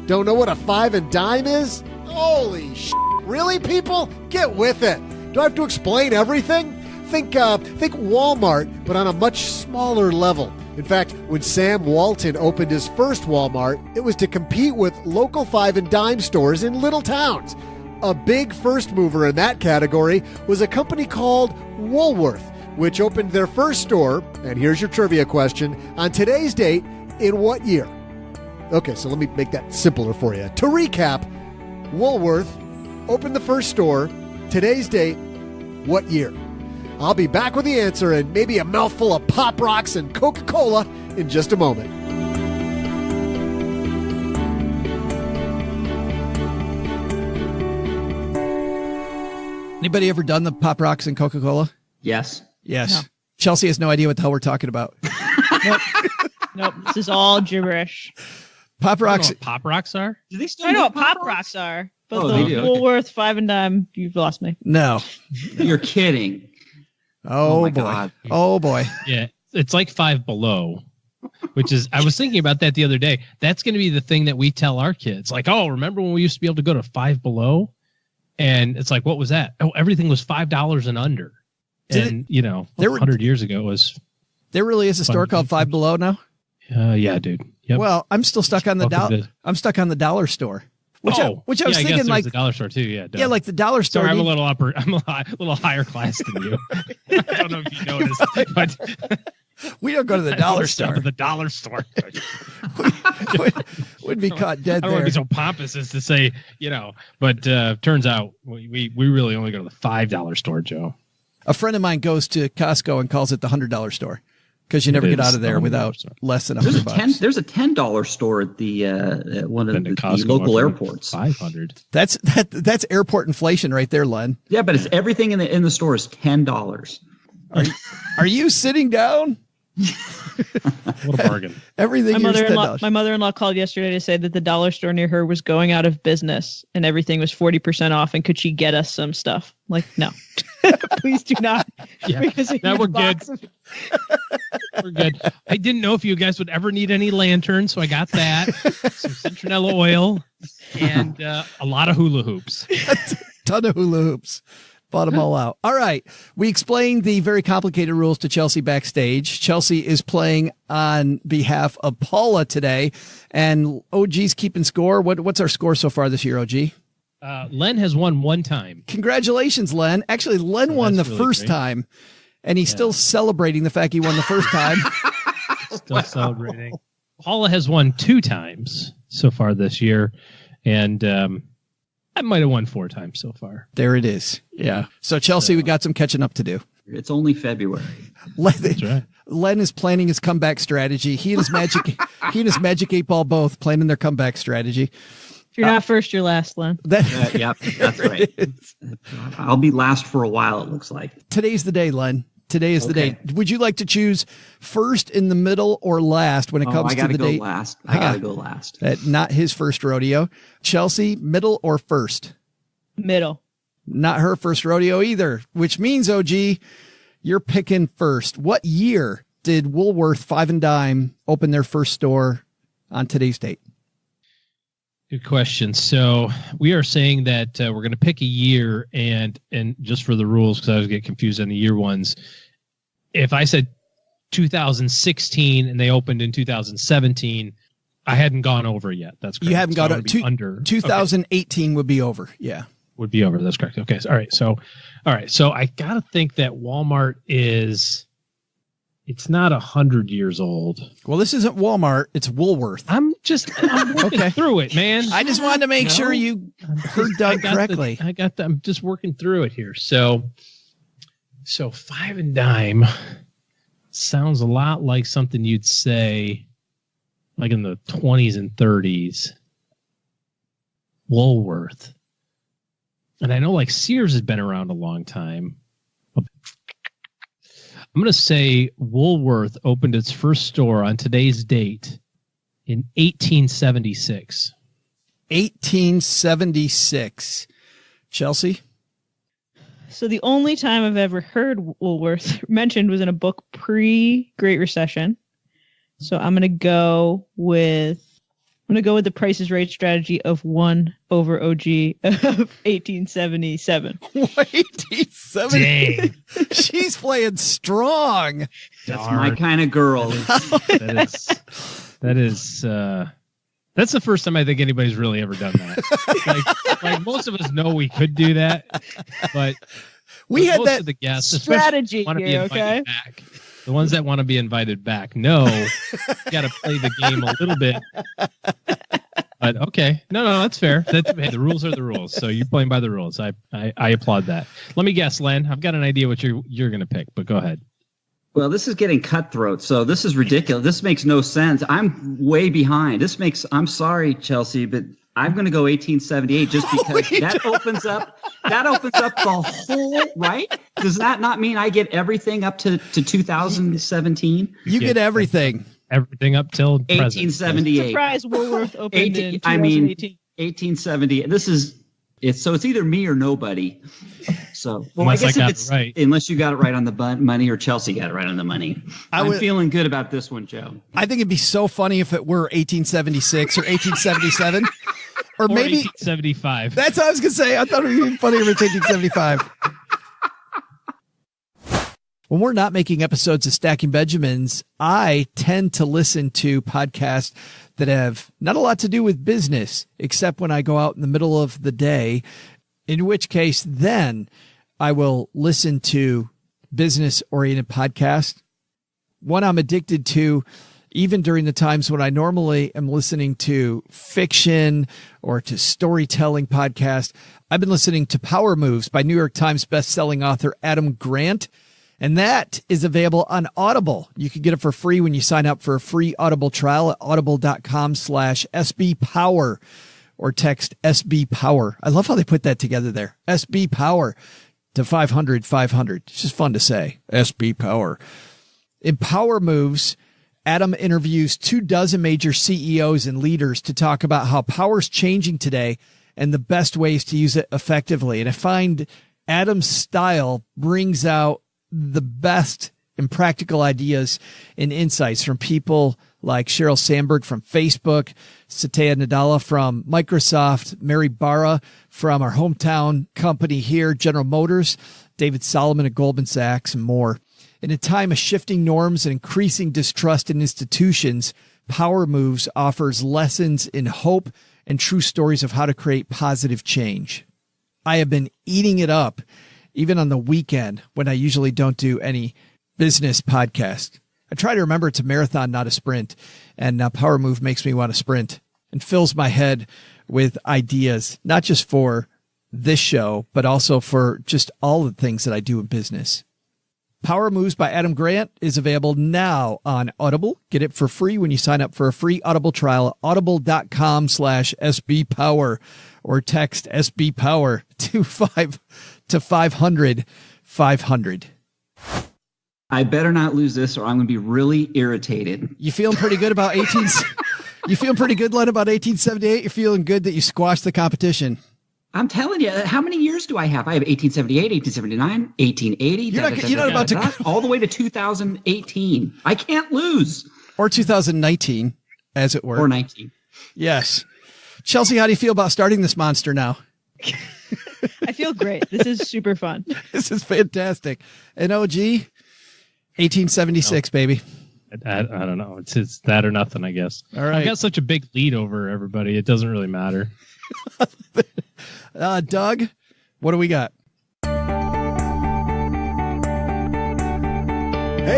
Don't know what a 5 and Dime is? Holy shit. Really, people? Get with it. Do I have to explain everything? Think Walmart, but on a much smaller level. In fact, when Sam Walton opened his first Walmart, it was to compete with local 5 and dime stores in little towns. A big first mover in that category was a company called Woolworth, which opened their first store, and here's your trivia question, on today's date, in what year? Okay, so let me make that simpler for you. To recap, Woolworth opened the first store, today's date, what year? I'll be back with the answer and maybe a mouthful of Pop Rocks and Coca-Cola in just a moment. Anybody ever done the Pop Rocks and Coca-Cola? Yes. Yes. No. Chelsea has no idea what the hell we're talking about. Nope. This is all gibberish. Pop I don't know Rocks. what Pop Rocks are? Do they still I know make what Pop Rocks are, but Oh, the they do, okay. Woolworth 5 and dime, you've lost me. No. You're kidding. Oh, my boy. God. Oh, boy. Yeah, it's like Five Below, which is, I was thinking about that the other day. That's going to be the thing that we tell our kids. Like, oh, remember when we used to be able to go to Five Below? And it's like, what was that? Oh, everything was $5 and under. And, you know, 100 years ago it was. There really is a store called Five Below now? Yeah, dude. Yep. Well, I'm still stuck on the Welcome to- I'm stuck on the dollar store. Which I was I guess thinking there's like the dollar store too. Yeah, duh. yeah, like the dollar store. Sorry, I'm a little higher class than you. I don't know if you noticed, but we don't go to the dollar store. The dollar store would be caught dead I don't want to be there. so pompous as to say, you know, but turns out we really only go to the $5 store, Joe. A friend of mine goes to Costco and calls it the $100 store because you never It get is out of there the without $100 less than There's $100. there's a $10 store at the at one of Been the, to Costco local for airports. 500. That's airport inflation right there, Len. Yeah, but it's everything in the store is $10. Are you sitting down? What a bargain. Everything My is mother-in-law, $10. my mother-in-law called yesterday to say that the dollar store near her was going out of business and everything was 40% off. And could she get us some stuff? Like, no, please do not. Yeah, Because now we're good. We're good. I didn't know if you guys would ever need any lanterns, so I got that. Some citronella oil and a lot of hula hoops. Ton of hula hoops. Bought them all out. All right. We explained the very complicated rules to Chelsea backstage. Chelsea is playing on behalf of Paula today, and OG's keeping score. What's our score so far this year, OG? Len has won one time. Congratulations, Len. Actually, Len won the that's really first great. time, and he's still celebrating the fact he won the first time. Still celebrating. Paula has won 2 times so far this year, and I might have won 4 times so far. There it is. Yeah. So, Chelsea, we got some catching up to do. It's only February. That's right. Len is planning his comeback strategy. He and his Magic 8 Ball both planning their comeback strategy. If you're not first, you're last, Len. Yep, that's right. I'll be last for a while, it looks like. Today's the day, Len. Today is the Okay. day. Would you like to choose first, in the middle, or last when it comes I to gotta the go date? last. I gotta go last. Not his first rodeo. Chelsea, middle or first? Middle. Not her first rodeo either, which means, OG, you're picking first. What year did Woolworth 5 and dime open their first store on today's date? Good question. So we are saying that we're going to pick a year, and just for the rules, because I always get confused on the year ones. If I said 2016 and they opened in 2017, I hadn't gone over yet. That's correct. You haven't So I got would it. be under 2018 would be over. Yeah. would be over. That's correct. Okay. All right. So I got to think that Walmart it's not 100 years old. Well, this isn't Walmart. It's Woolworth. I'm working Okay. through it, man. I just wanted to make No. sure you heard Doug correctly. I'm just working through it here. So 5 and dime sounds a lot like something you'd say like in the 20s and 30s. Woolworth. And I know like Sears has been around a long time. I'm going to say Woolworth opened its first store on today's date in 1876. 1876. Chelsea? So the only time I've ever heard Woolworth mentioned was in a book pre-Great Recession. So I'm going to go with the Price is Right strategy of 1 over OG of 1877. 1870. Dang. She's playing strong. That's my kind of girl. That's the first time I think anybody's really ever done that. like most of us know we could do that, but we had most that of the guests strategy want to be here, invited okay? back. The ones that want to be invited back, no, you got to play the game a little bit. But okay, no, that's fair. Hey, the rules are the rules. So you're playing by the rules. I applaud that. Let me guess, Len. I've got an idea what you're going to pick, but go ahead. Well, this is getting cutthroat, so this is ridiculous. This makes no sense. I'm way behind. I'm sorry, Chelsea, but I'm going to go 1878 just because that opens up the whole, right? Does that not mean I get everything up to 2017? You get everything. Everything up till 1878. Surprise, Woolworth opened in 2018. 1870. It's either me or nobody. So, well, unless I guess I got it right. Unless you got it right on the money or Chelsea got it right on the money. I'm feeling good about this one, Joe. I think it'd be so funny if it were 1876 or 1877. Or maybe 1875. That's what I was going to say. I thought it would be funny if it's 1875. When we're not making episodes of Stacking Benjamins, I tend to listen to podcasts that have not a lot to do with business, except when I go out in the middle of the day, in which case then I will listen to business-oriented podcasts. One I'm addicted to, even during the times when I normally am listening to fiction or to storytelling podcasts. I've been listening to Power Moves by New York Times bestselling author Adam Grant. And that is available on Audible. You can get it for free when you sign up for a free Audible trial at audible.com/SBPower or text SBPower. I love how they put that together there. SBPower to 500-500. It's just fun to say. SBPower. In Power Moves, Adam interviews 24 major CEOs and leaders to talk about how power's changing today and the best ways to use it effectively. And I find Adam's style brings out the best and practical ideas and insights from people like Sheryl Sandberg from Facebook, Satya Nadella from Microsoft, Mary Barra from our hometown company here, General Motors, David Solomon at Goldman Sachs, and more. In a time of shifting norms and increasing distrust in institutions, Power Moves offers lessons in hope and true stories of how to create positive change. I have been eating it up even on the weekend when I usually don't do any business podcast. I try to remember it's a marathon, not a sprint. And Power Move makes me want to sprint and fills my head with ideas, not just for this show, but also for just all the things that I do in business. Power Moves by Adam Grant is available now on Audible. Get it for free when you sign up for a free Audible trial at audible.com/SBPower or text SBPower to 500-500. I better not lose this or I'm going to be really irritated. You feeling pretty good about 18? You feeling pretty good, Len, about 1878? You're feeling good that you squashed the competition. I'm telling you, how many years do I have? I have 1878, 1879, 1880. You're not about to all the way to 2018. I can't lose. Or 2019, as it were. Or 19. Yes. Chelsea, how do you feel about starting this monster now? I feel great. This is super fun. This is fantastic. And OG, 1876, baby. I don't know. It's that or nothing, I guess. All right. I've got such a big lead over everybody. It doesn't really matter. Doug, what do we got? Hey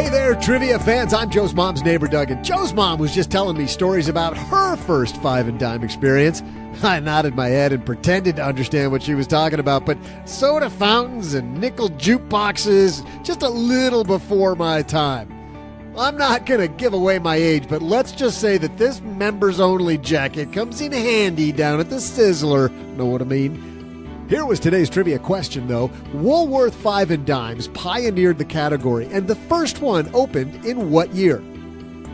there, trivia fans. I'm Joe's mom's neighbor, Doug, and Joe's mom was just telling me stories about her first 5 and dime experience. I nodded my head and pretended to understand what she was talking about, but soda fountains and nickel jukeboxes, just a little before my time. I'm not going to give away my age, but let's just say that this members-only jacket comes in handy down at the Sizzler. Know what I mean? Here was today's trivia question, though. Woolworth 5 and dimes pioneered the category, and the first one opened in what year?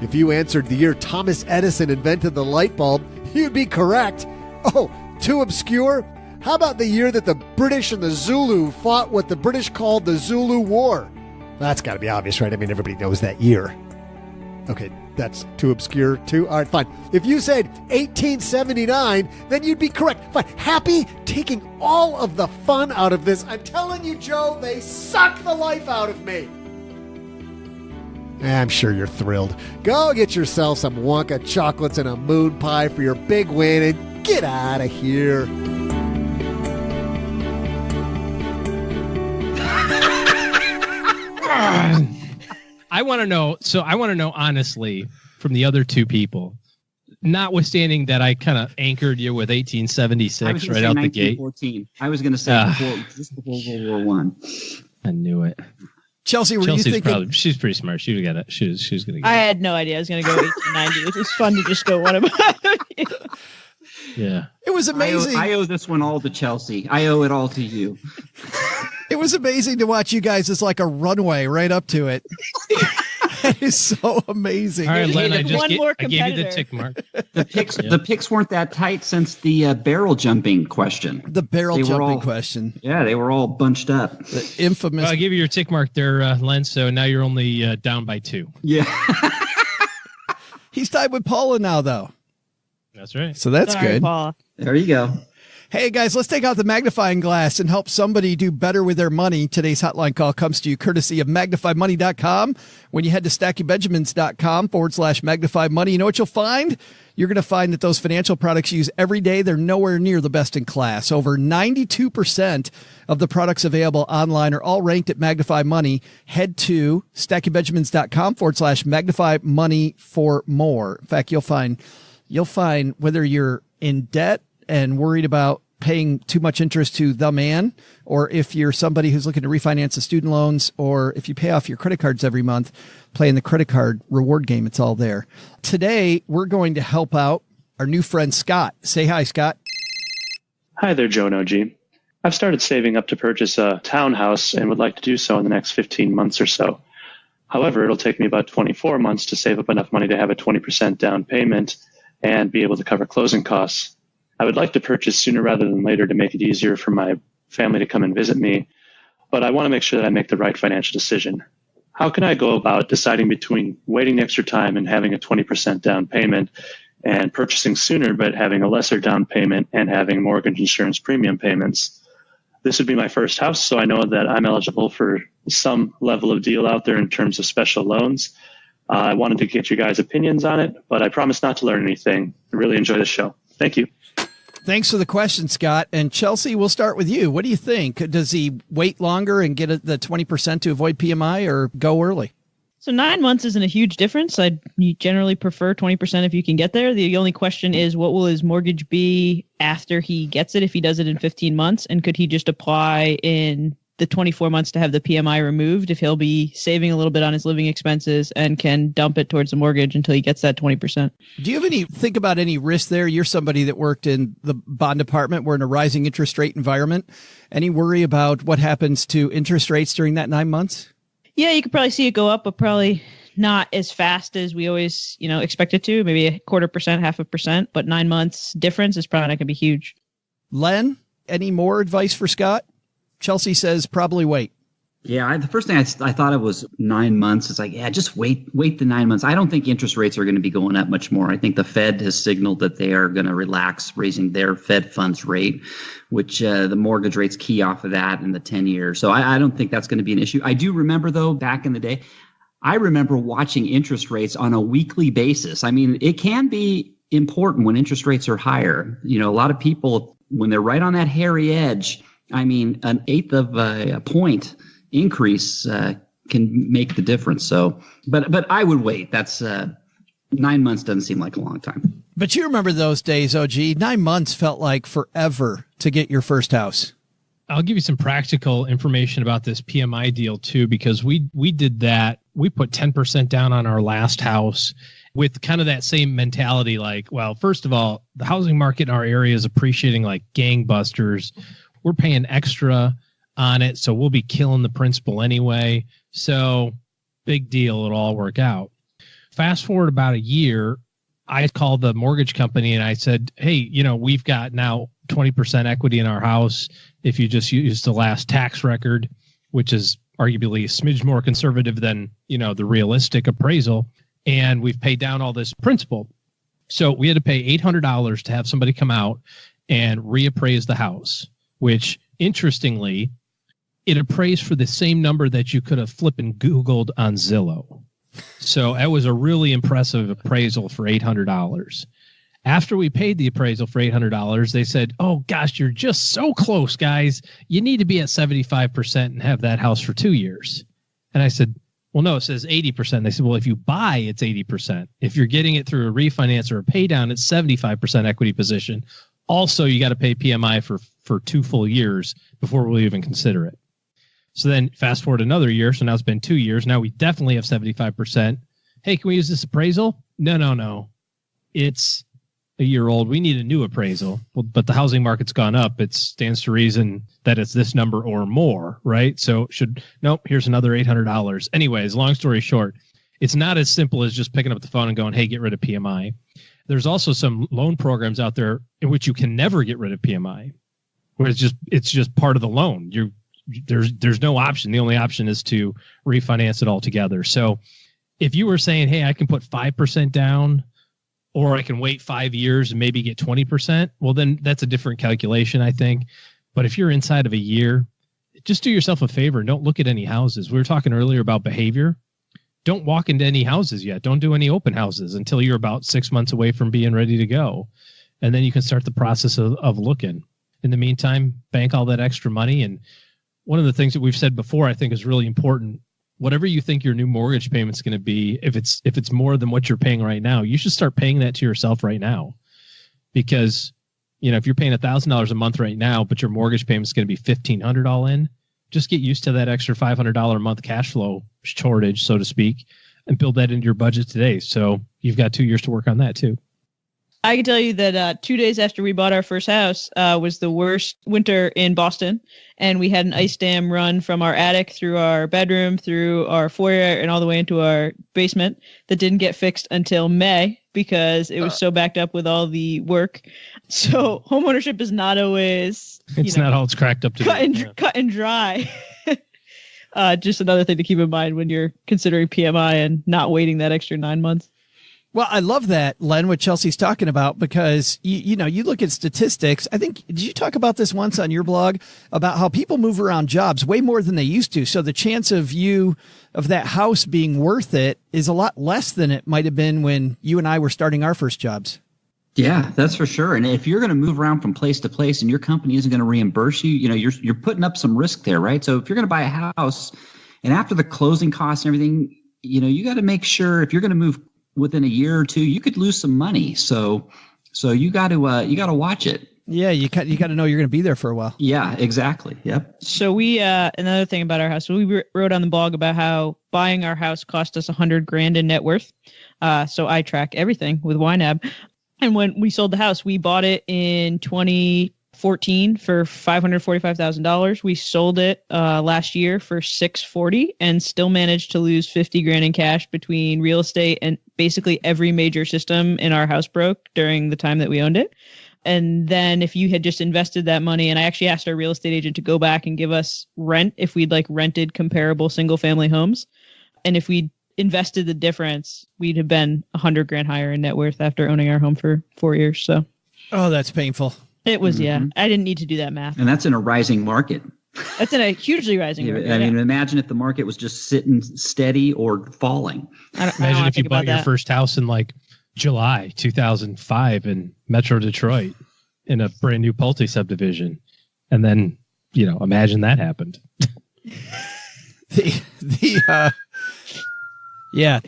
If you answered the year Thomas Edison invented the light bulb, you'd be correct. Oh, too obscure? How about the year that the British and the Zulu fought what the British called the Zulu War? That's got to be obvious, right? I mean, everybody knows that year. Okay, That's too obscure, too. All right, fine. If you said 1879, then you'd be correct. Fine. Happy taking all of the fun out of this. I'm telling you, Joe, they suck the life out of me. I'm sure you're thrilled. Go get yourself some Wonka chocolates and a moon pie for your big win and get out of here. I want to know honestly from the other two people, notwithstanding that I kind of anchored you with 1876 right out the gate. I was going to say just before World War I. I knew it. Chelsea, were you thinking? She's pretty smart. She would get it. She was going to get I it. had no idea I was going to go 1890. It was fun to just go, what about you? Yeah. It was amazing. I owe this one all to Chelsea. I owe it all to you. It was amazing to watch you guys. It's like a runway right up to it. That is so amazing. All right, Len, I gave you the tick mark. The picks weren't that tight since the barrel jumping question. The barrel jumping question. Yeah, they were all bunched up. The infamous. Well, I gave you your tick mark there, Len, so now you're only down by 2. Yeah. He's tied with Paula now, though. That's right. So that's good. Paula. There you go. Hey, guys, let's take out the magnifying glass and help somebody do better with their money. Today's hotline call comes to you courtesy of magnifymoney.com. When you head to stackybenjamins.com/magnifymoney, you know what you'll find? You're going to find that those financial products you use every day, they're nowhere near the best in class. Over 92% of the products available online are all ranked at Magnify Money. Head to stackybenjamins.com/magnifymoney for more. In fact, you'll find whether you're in debt and worried about paying too much interest to the man, or if you're somebody who's looking to refinance the student loans, or if you pay off your credit cards every month, playing the credit card reward game, it's all there. Today, we're going to help out our new friend, Scott. Say hi, Scott. Hi there, Joe and OG. I've started saving up to purchase a townhouse and would like to do so in the next 15 months or so. However, it'll take me about 24 months to save up enough money to have a 20% down payment and be able to cover closing costs. I would like to purchase sooner rather than later to make it easier for my family to come and visit me, but I want to make sure that I make the right financial decision. How can I go about deciding between waiting the extra time and having a 20% down payment and purchasing sooner but having a lesser down payment and having mortgage insurance premium payments? This would be my first house, so I know that I'm eligible for some level of deal out there in terms of special loans. I wanted to get you guys' opinions on it, but I promise not to learn anything. I really enjoy the show. Thank you. Thanks for the question, Scott. And Chelsea, we'll start with you. What do you think? Does he wait longer and get the 20% to avoid PMI, or go early? So 9 months isn't a huge difference. I generally prefer 20% if you can get there. The only question is, what will his mortgage be after he gets it if he does it in 15 months? And could he just apply in the 24 months to have the PMI removed if he'll be saving a little bit on his living expenses and can dump it towards the mortgage until he gets that 20%? Do you have think about any risk there? You're somebody that worked in the bond department. We're in a rising interest rate environment. Any worry about what happens to interest rates during that 9 months? Yeah, you could probably see it go up, but probably not as fast as we always, expect it to. Maybe 0.25%, 0.5%, but 9 months difference is probably not going to be huge. Len, any more advice for Scott? Chelsea says probably wait. Yeah, the first thing I thought it was 9 months. It's like, yeah, just wait the 9 months. I don't think interest rates are going to be going up much more. I think the Fed has signaled that they are going to relax raising their Fed funds rate, which the mortgage rates key off of that in the 10 years. So I don't think that's going to be an issue. I do remember, though, back in the day, I remember watching interest rates on a weekly basis. I mean, it can be important when interest rates are higher. A lot of people, when they're right on that hairy edge, I mean, an eighth of a point increase can make the difference. So, but I would wait. That's 9 months doesn't seem like a long time. But you remember those days, OG. 9 months felt like forever to get your first house. I'll give you some practical information about this PMI deal too, because we did that. We put 10% down on our last house with kind of that same mentality. Like, well, first of all, the housing market in our area is appreciating like gangbusters. We're paying extra on it, so we'll be killing the principal anyway. So big deal. It'll all work out. Fast forward about a year, I called the mortgage company and I said, hey, we've got now 20% equity in our house. If you just use the last tax record, which is arguably a smidge more conservative than, the realistic appraisal. and we've paid down all this principal. So we had to pay $800 to have somebody come out and reappraise the house, which interestingly, it appraised for the same number that you could have flipped and Googled on Zillow. So that was a really impressive appraisal for $800. After we paid the appraisal for $800, they said, oh gosh, you're just so close, guys. You need to be at 75% and have that house for 2 years. And I said, well, no, it says 80%. They said, well, if you buy, it's 80%. If you're getting it through a refinance or a pay down, it's 75% equity position. Also, you got to pay PMI for 2 full years before we'll even consider it. So then fast forward another year. So now it's been 2 years. Now we definitely have 75%. Hey, can we use this appraisal? No. It's a year old. We need a new appraisal. Well, but the housing market's gone up. It stands to reason that it's this number or more, right? So here's another $800. Anyways, long story short, it's not as simple as just picking up the phone and going, hey, get rid of PMI. There's also some loan programs out there in which you can never get rid of PMI, where it's just part of the loan. There's no option. The only option is to refinance it altogether. So if you were saying, hey, I can put 5% down, or I can wait 5 years and maybe get 20%, well, then that's a different calculation, I think. But if you're inside of a year, just do yourself a favor and don't look at any houses. We were talking earlier about behavior. Don't walk into any houses yet. Don't do any open houses until you're about 6 months away from being ready to go. And then you can start the process of looking. In the meantime, bank all that extra money. And one of the things that we've said before, I think is really important. Whatever you think your new mortgage payment's going to be, if it's more than what you're paying right now, you should start paying that to yourself right now. Because, if you're paying $1,000 a month right now, but your mortgage payment's going to be $1,500 all in, just get used to that extra $500 a month cash flow shortage, so to speak, and build that into your budget today. So you've got 2 years to work on that too. I can tell you that 2 days after we bought our first house was the worst winter in Boston. And we had an ice dam run from our attic through our bedroom, through our foyer, and all the way into our basement that didn't get fixed until May because it was so backed up with all the work. So homeownership is not always... It's not all it's cracked up to cut and dry. Just another thing to keep in mind when you're considering PMI and not waiting that extra 9 months. Well, I love that, Len, what Chelsea's talking about, because, you look at statistics. I think, did you talk about this once on your blog about how people move around jobs way more than they used to? So the chance of that house being worth it is a lot less than it might have been when you and I were starting our first jobs. Yeah, that's for sure. And if you're going to move around from place to place and your company isn't going to reimburse you, you're putting up some risk there, right? So if you're going to buy a house and after the closing costs and everything, you got to make sure if you're going to move within a year or two, you could lose some money. So you got to watch it. Yeah, you got to know you're going to be there for a while. Yeah, exactly. Yep. So we another thing about our house, we wrote on the blog about how buying our house cost us $100,000 in net worth. So I track everything with YNAB. And when we sold the house, we bought it in 2014 for $545,000. We sold it last year for $640,000 and still managed to lose $50,000 in cash between real estate and basically every major system in our house broke during the time that we owned it. And then if you had just invested that money, and I actually asked our real estate agent to go back and give us rent if we'd rented comparable single family homes. And if we'd invested the difference, we'd have been $100,000 higher in net worth after owning our home for 4 years. So, oh, that's painful. It was, yeah. I didn't need to do that math. And that's in a rising market. That's in a hugely rising market. I mean, imagine if the market was just sitting steady or falling. Imagine if you bought your first house in July 2005 in Metro Detroit in a brand new Pulte subdivision. And then, imagine that happened. Yeah,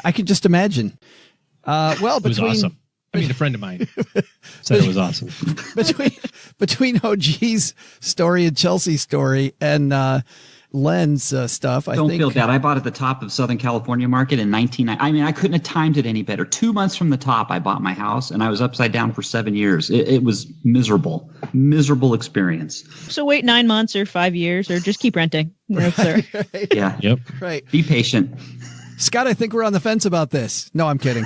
I could just imagine. It was awesome. I mean, a friend of mine said it was awesome. Between OG's story and Chelsea's story and Len's stuff, I think. Don't feel bad. I bought at the top of Southern California market in 1990. I mean, I couldn't have timed it any better. 2 months from the top, I bought my house, and I was upside down for 7 years. It was miserable experience. So wait 9 months or 5 years, or just keep renting. No, sir. Right. Yeah. Yep. Right. Be patient. Scott, I think we're on the fence about this. No, I'm kidding.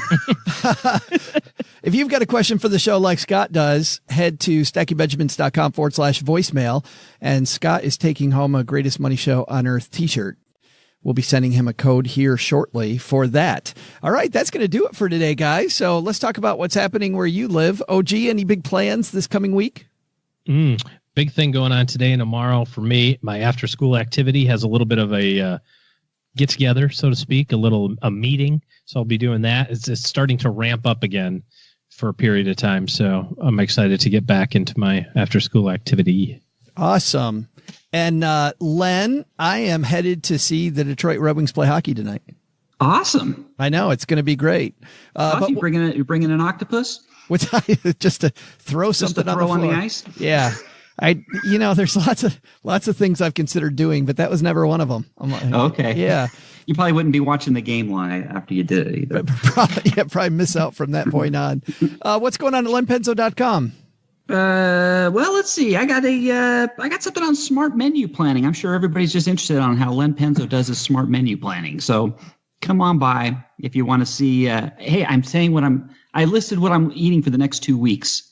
If you've got a question for the show like Scott does, head to stackybenjamins.com/voicemail. And Scott is taking home a Greatest Money Show on Earth t-shirt. We'll be sending him a code here shortly for that. All right, that's going to do it for today, guys. So let's talk about what's happening where you live. OG, any big plans this coming week? Big thing going on today and tomorrow for me. My after school activity has a little bit of a get together, so to speak, a meeting. So I'll be doing that. It's starting to ramp up again for a period of time. So I'm excited to get back into my after school activity. Awesome. And Len, I am headed to see the Detroit Red Wings play hockey tonight. Awesome. I know, it's going to be great. You're bringing an octopus? Just to throw something on the ice? Yeah. There's lots of things I've considered doing, but that was never one of them. I'm like, okay. Yeah. You probably wouldn't be watching the game live after you did it either. Probably miss out from that point on. What's going on at lenpenzo.com? Well, let's see. I got something on smart menu planning. I'm sure everybody's just interested on how Len Penzo does his smart menu planning. So come on by if you want to see. Hey, I'm saying I listed what I'm eating for the next 2 weeks.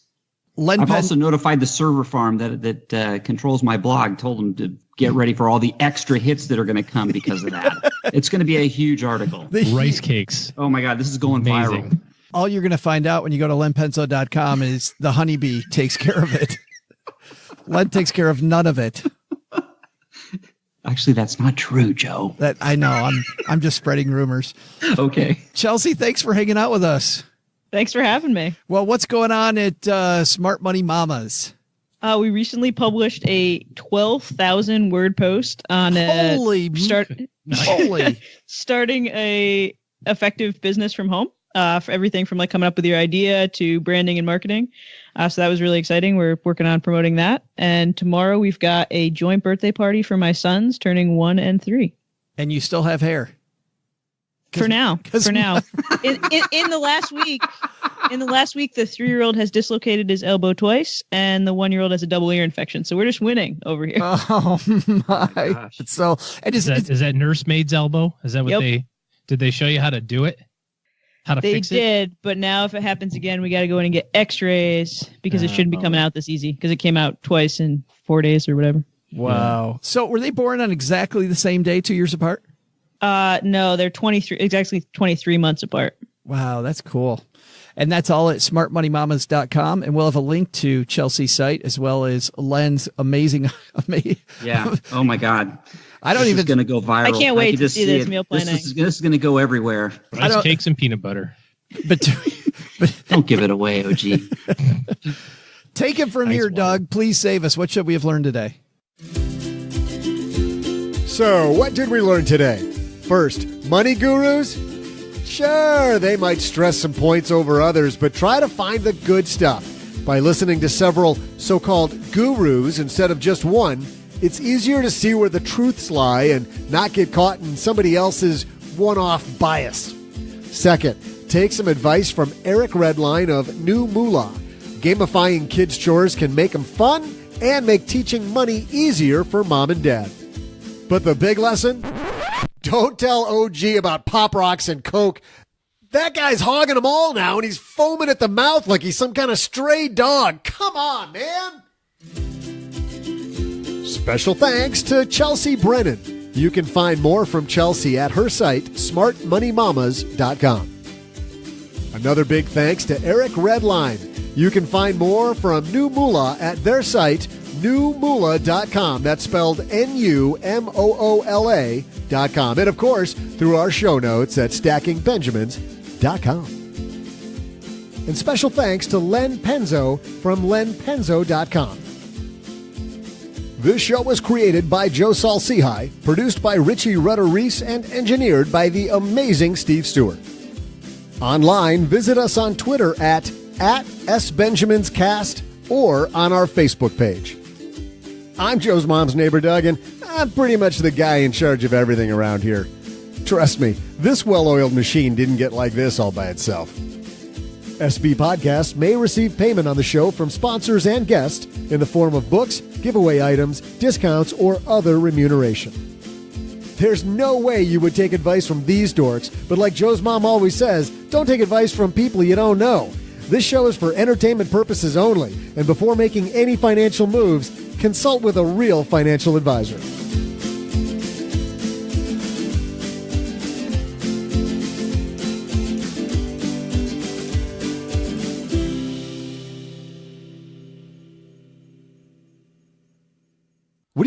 I've also notified the server farm that controls my blog, told them to get ready for all the extra hits that are going to come because of that. It's going to be a huge article. Rice cakes. Oh my God, this is going amazing. Viral. All you're going to find out when you go to lenpenzo.com is the honeybee takes care of it. Len takes care of none of it. Actually, that's not true, Joe. That I know. I'm just spreading rumors. Okay. Chelsea, thanks for hanging out with us. Thanks for having me. Well, what's going on at Smart Money Mamas? We recently published a 12,000 word post on starting a effective business from home. For everything from like coming up with your idea to branding and marketing. So that was really exciting. We're working on promoting that. And tomorrow we've got a joint birthday party for my sons turning 1 and 3. And you still have hair? For now. In the last week, the 3-year-old has dislocated his elbow twice and the 1-year-old has a double ear infection. So we're just winning over here. Oh my gosh. So is that nursemaid's elbow? Is that what did they show you how to do it? They did, but now if it happens again, we got to go in and get x-rays because it shouldn't be coming out this easy because it came out twice in 4 days or whatever. Wow. Yeah. So were they born on exactly the same day, 2 years apart? No, they're exactly 23 months apart. Wow, that's cool. And that's all at smartmoneymamas.com. And we'll have a link to Chelsea's site as well as Len's amazing. Yeah. Oh my God. This is going to go viral. I can't wait to see this meal planning. This is going to go everywhere. Rice cakes and peanut butter. But don't give it away, OG. Take it from here, Doug. Please save us. What should we have learned today? So, what did we learn today? First, money gurus? Sure, they might stress some points over others, but try to find the good stuff. By listening to several so-called gurus instead of just one, it's easier to see where the truths lie and not get caught in somebody else's one-off bias. Second, take some advice from Eric Redline of NuMoola. Gamifying kids' chores can make them fun and make teaching money easier for mom and dad. But the big lesson? Don't tell OG about Pop Rocks and Coke. That guy's hogging them all now, and he's foaming at the mouth like he's some kind of stray dog. Come on, man! Special thanks to Chelsea Brennan. You can find more from Chelsea at her site, smartmoneymamas.com. Another big thanks to Eric Redline. You can find more from NuMoola at their site, NuMoola.com. That's spelled NuMoola.com. And, of course, through our show notes at stackingbenjamins.com. And special thanks to Len Penzo from lenpenzo.com. This show was created by Joe Saul-Sehy, produced by Richie Rutter-Reese, and engineered by the amazing Steve Stewart. Online, visit us on Twitter at SBenjaminsCast or on our Facebook page. I'm Joe's mom's neighbor, Doug, and I'm pretty much the guy in charge of everything around here. Trust me, this well-oiled machine didn't get like this all by itself. SB Podcast may receive payment on the show from sponsors and guests in the form of books, giveaway items, discounts, or other remuneration. There's no way you would take advice from these dorks, but like Joe's mom always says, don't take advice from people you don't know. This show is for entertainment purposes only, and before making any financial moves, consult with a real financial advisor.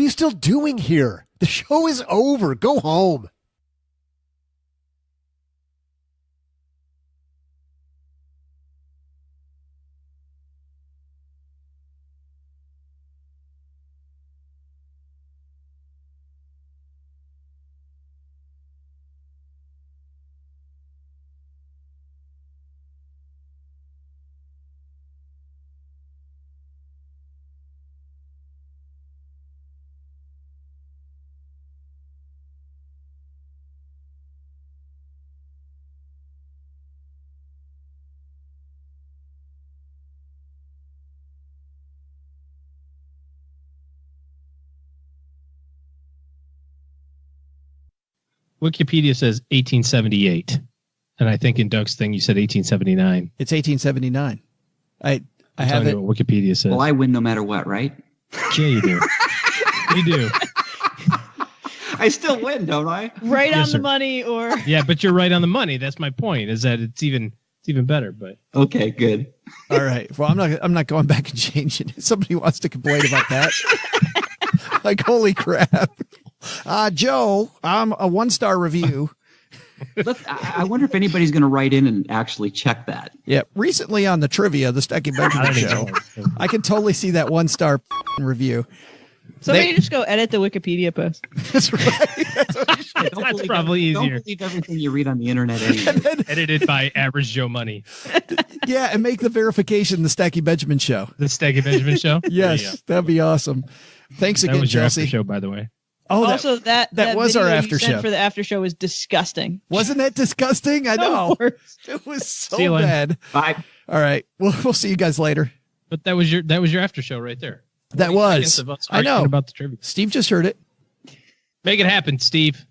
are you still doing here? The show is over. Go home. Wikipedia says 1878. And I think in Doug's thing, you said 1879. It's 1879. I have it. What Wikipedia says. Well, I win no matter what, right? Yeah, you do. You do. I still win, don't I? Right Yes, on sir. the money, or Yeah, but you're right on the money. That's my point, is that it's even better. But Okay, good. All right. Well, I'm not going back and changing it. Somebody wants to complain about that. Like, holy crap. Joe, I'm a 1-star review. I wonder if anybody's going to write in and actually check that. Yeah. Recently on the trivia, the Stacking Benjamin show, I can totally see that 1-star review. somebody just go edit the Wikipedia post. That's right. that's probably easier. Don't believe everything you read on the internet anyway. Edited by Average Joe Money. Yeah, and make the verification the Stacky Benjamin show. The Steggy Benjamin show? Yes, that'd be awesome. Thanks That again, was your Chelsea. after show, by the way. Oh, Also, that was our video you after sent show. for the after show was disgusting. Wasn't that disgusting? I know. Worse. It was so See you later. bad. Bye. All right. We'll see you guys later. But that was your after show right there. That 20 was. seconds of us I know. arguing about the trivia. Steve just heard it. Make it happen, Steve.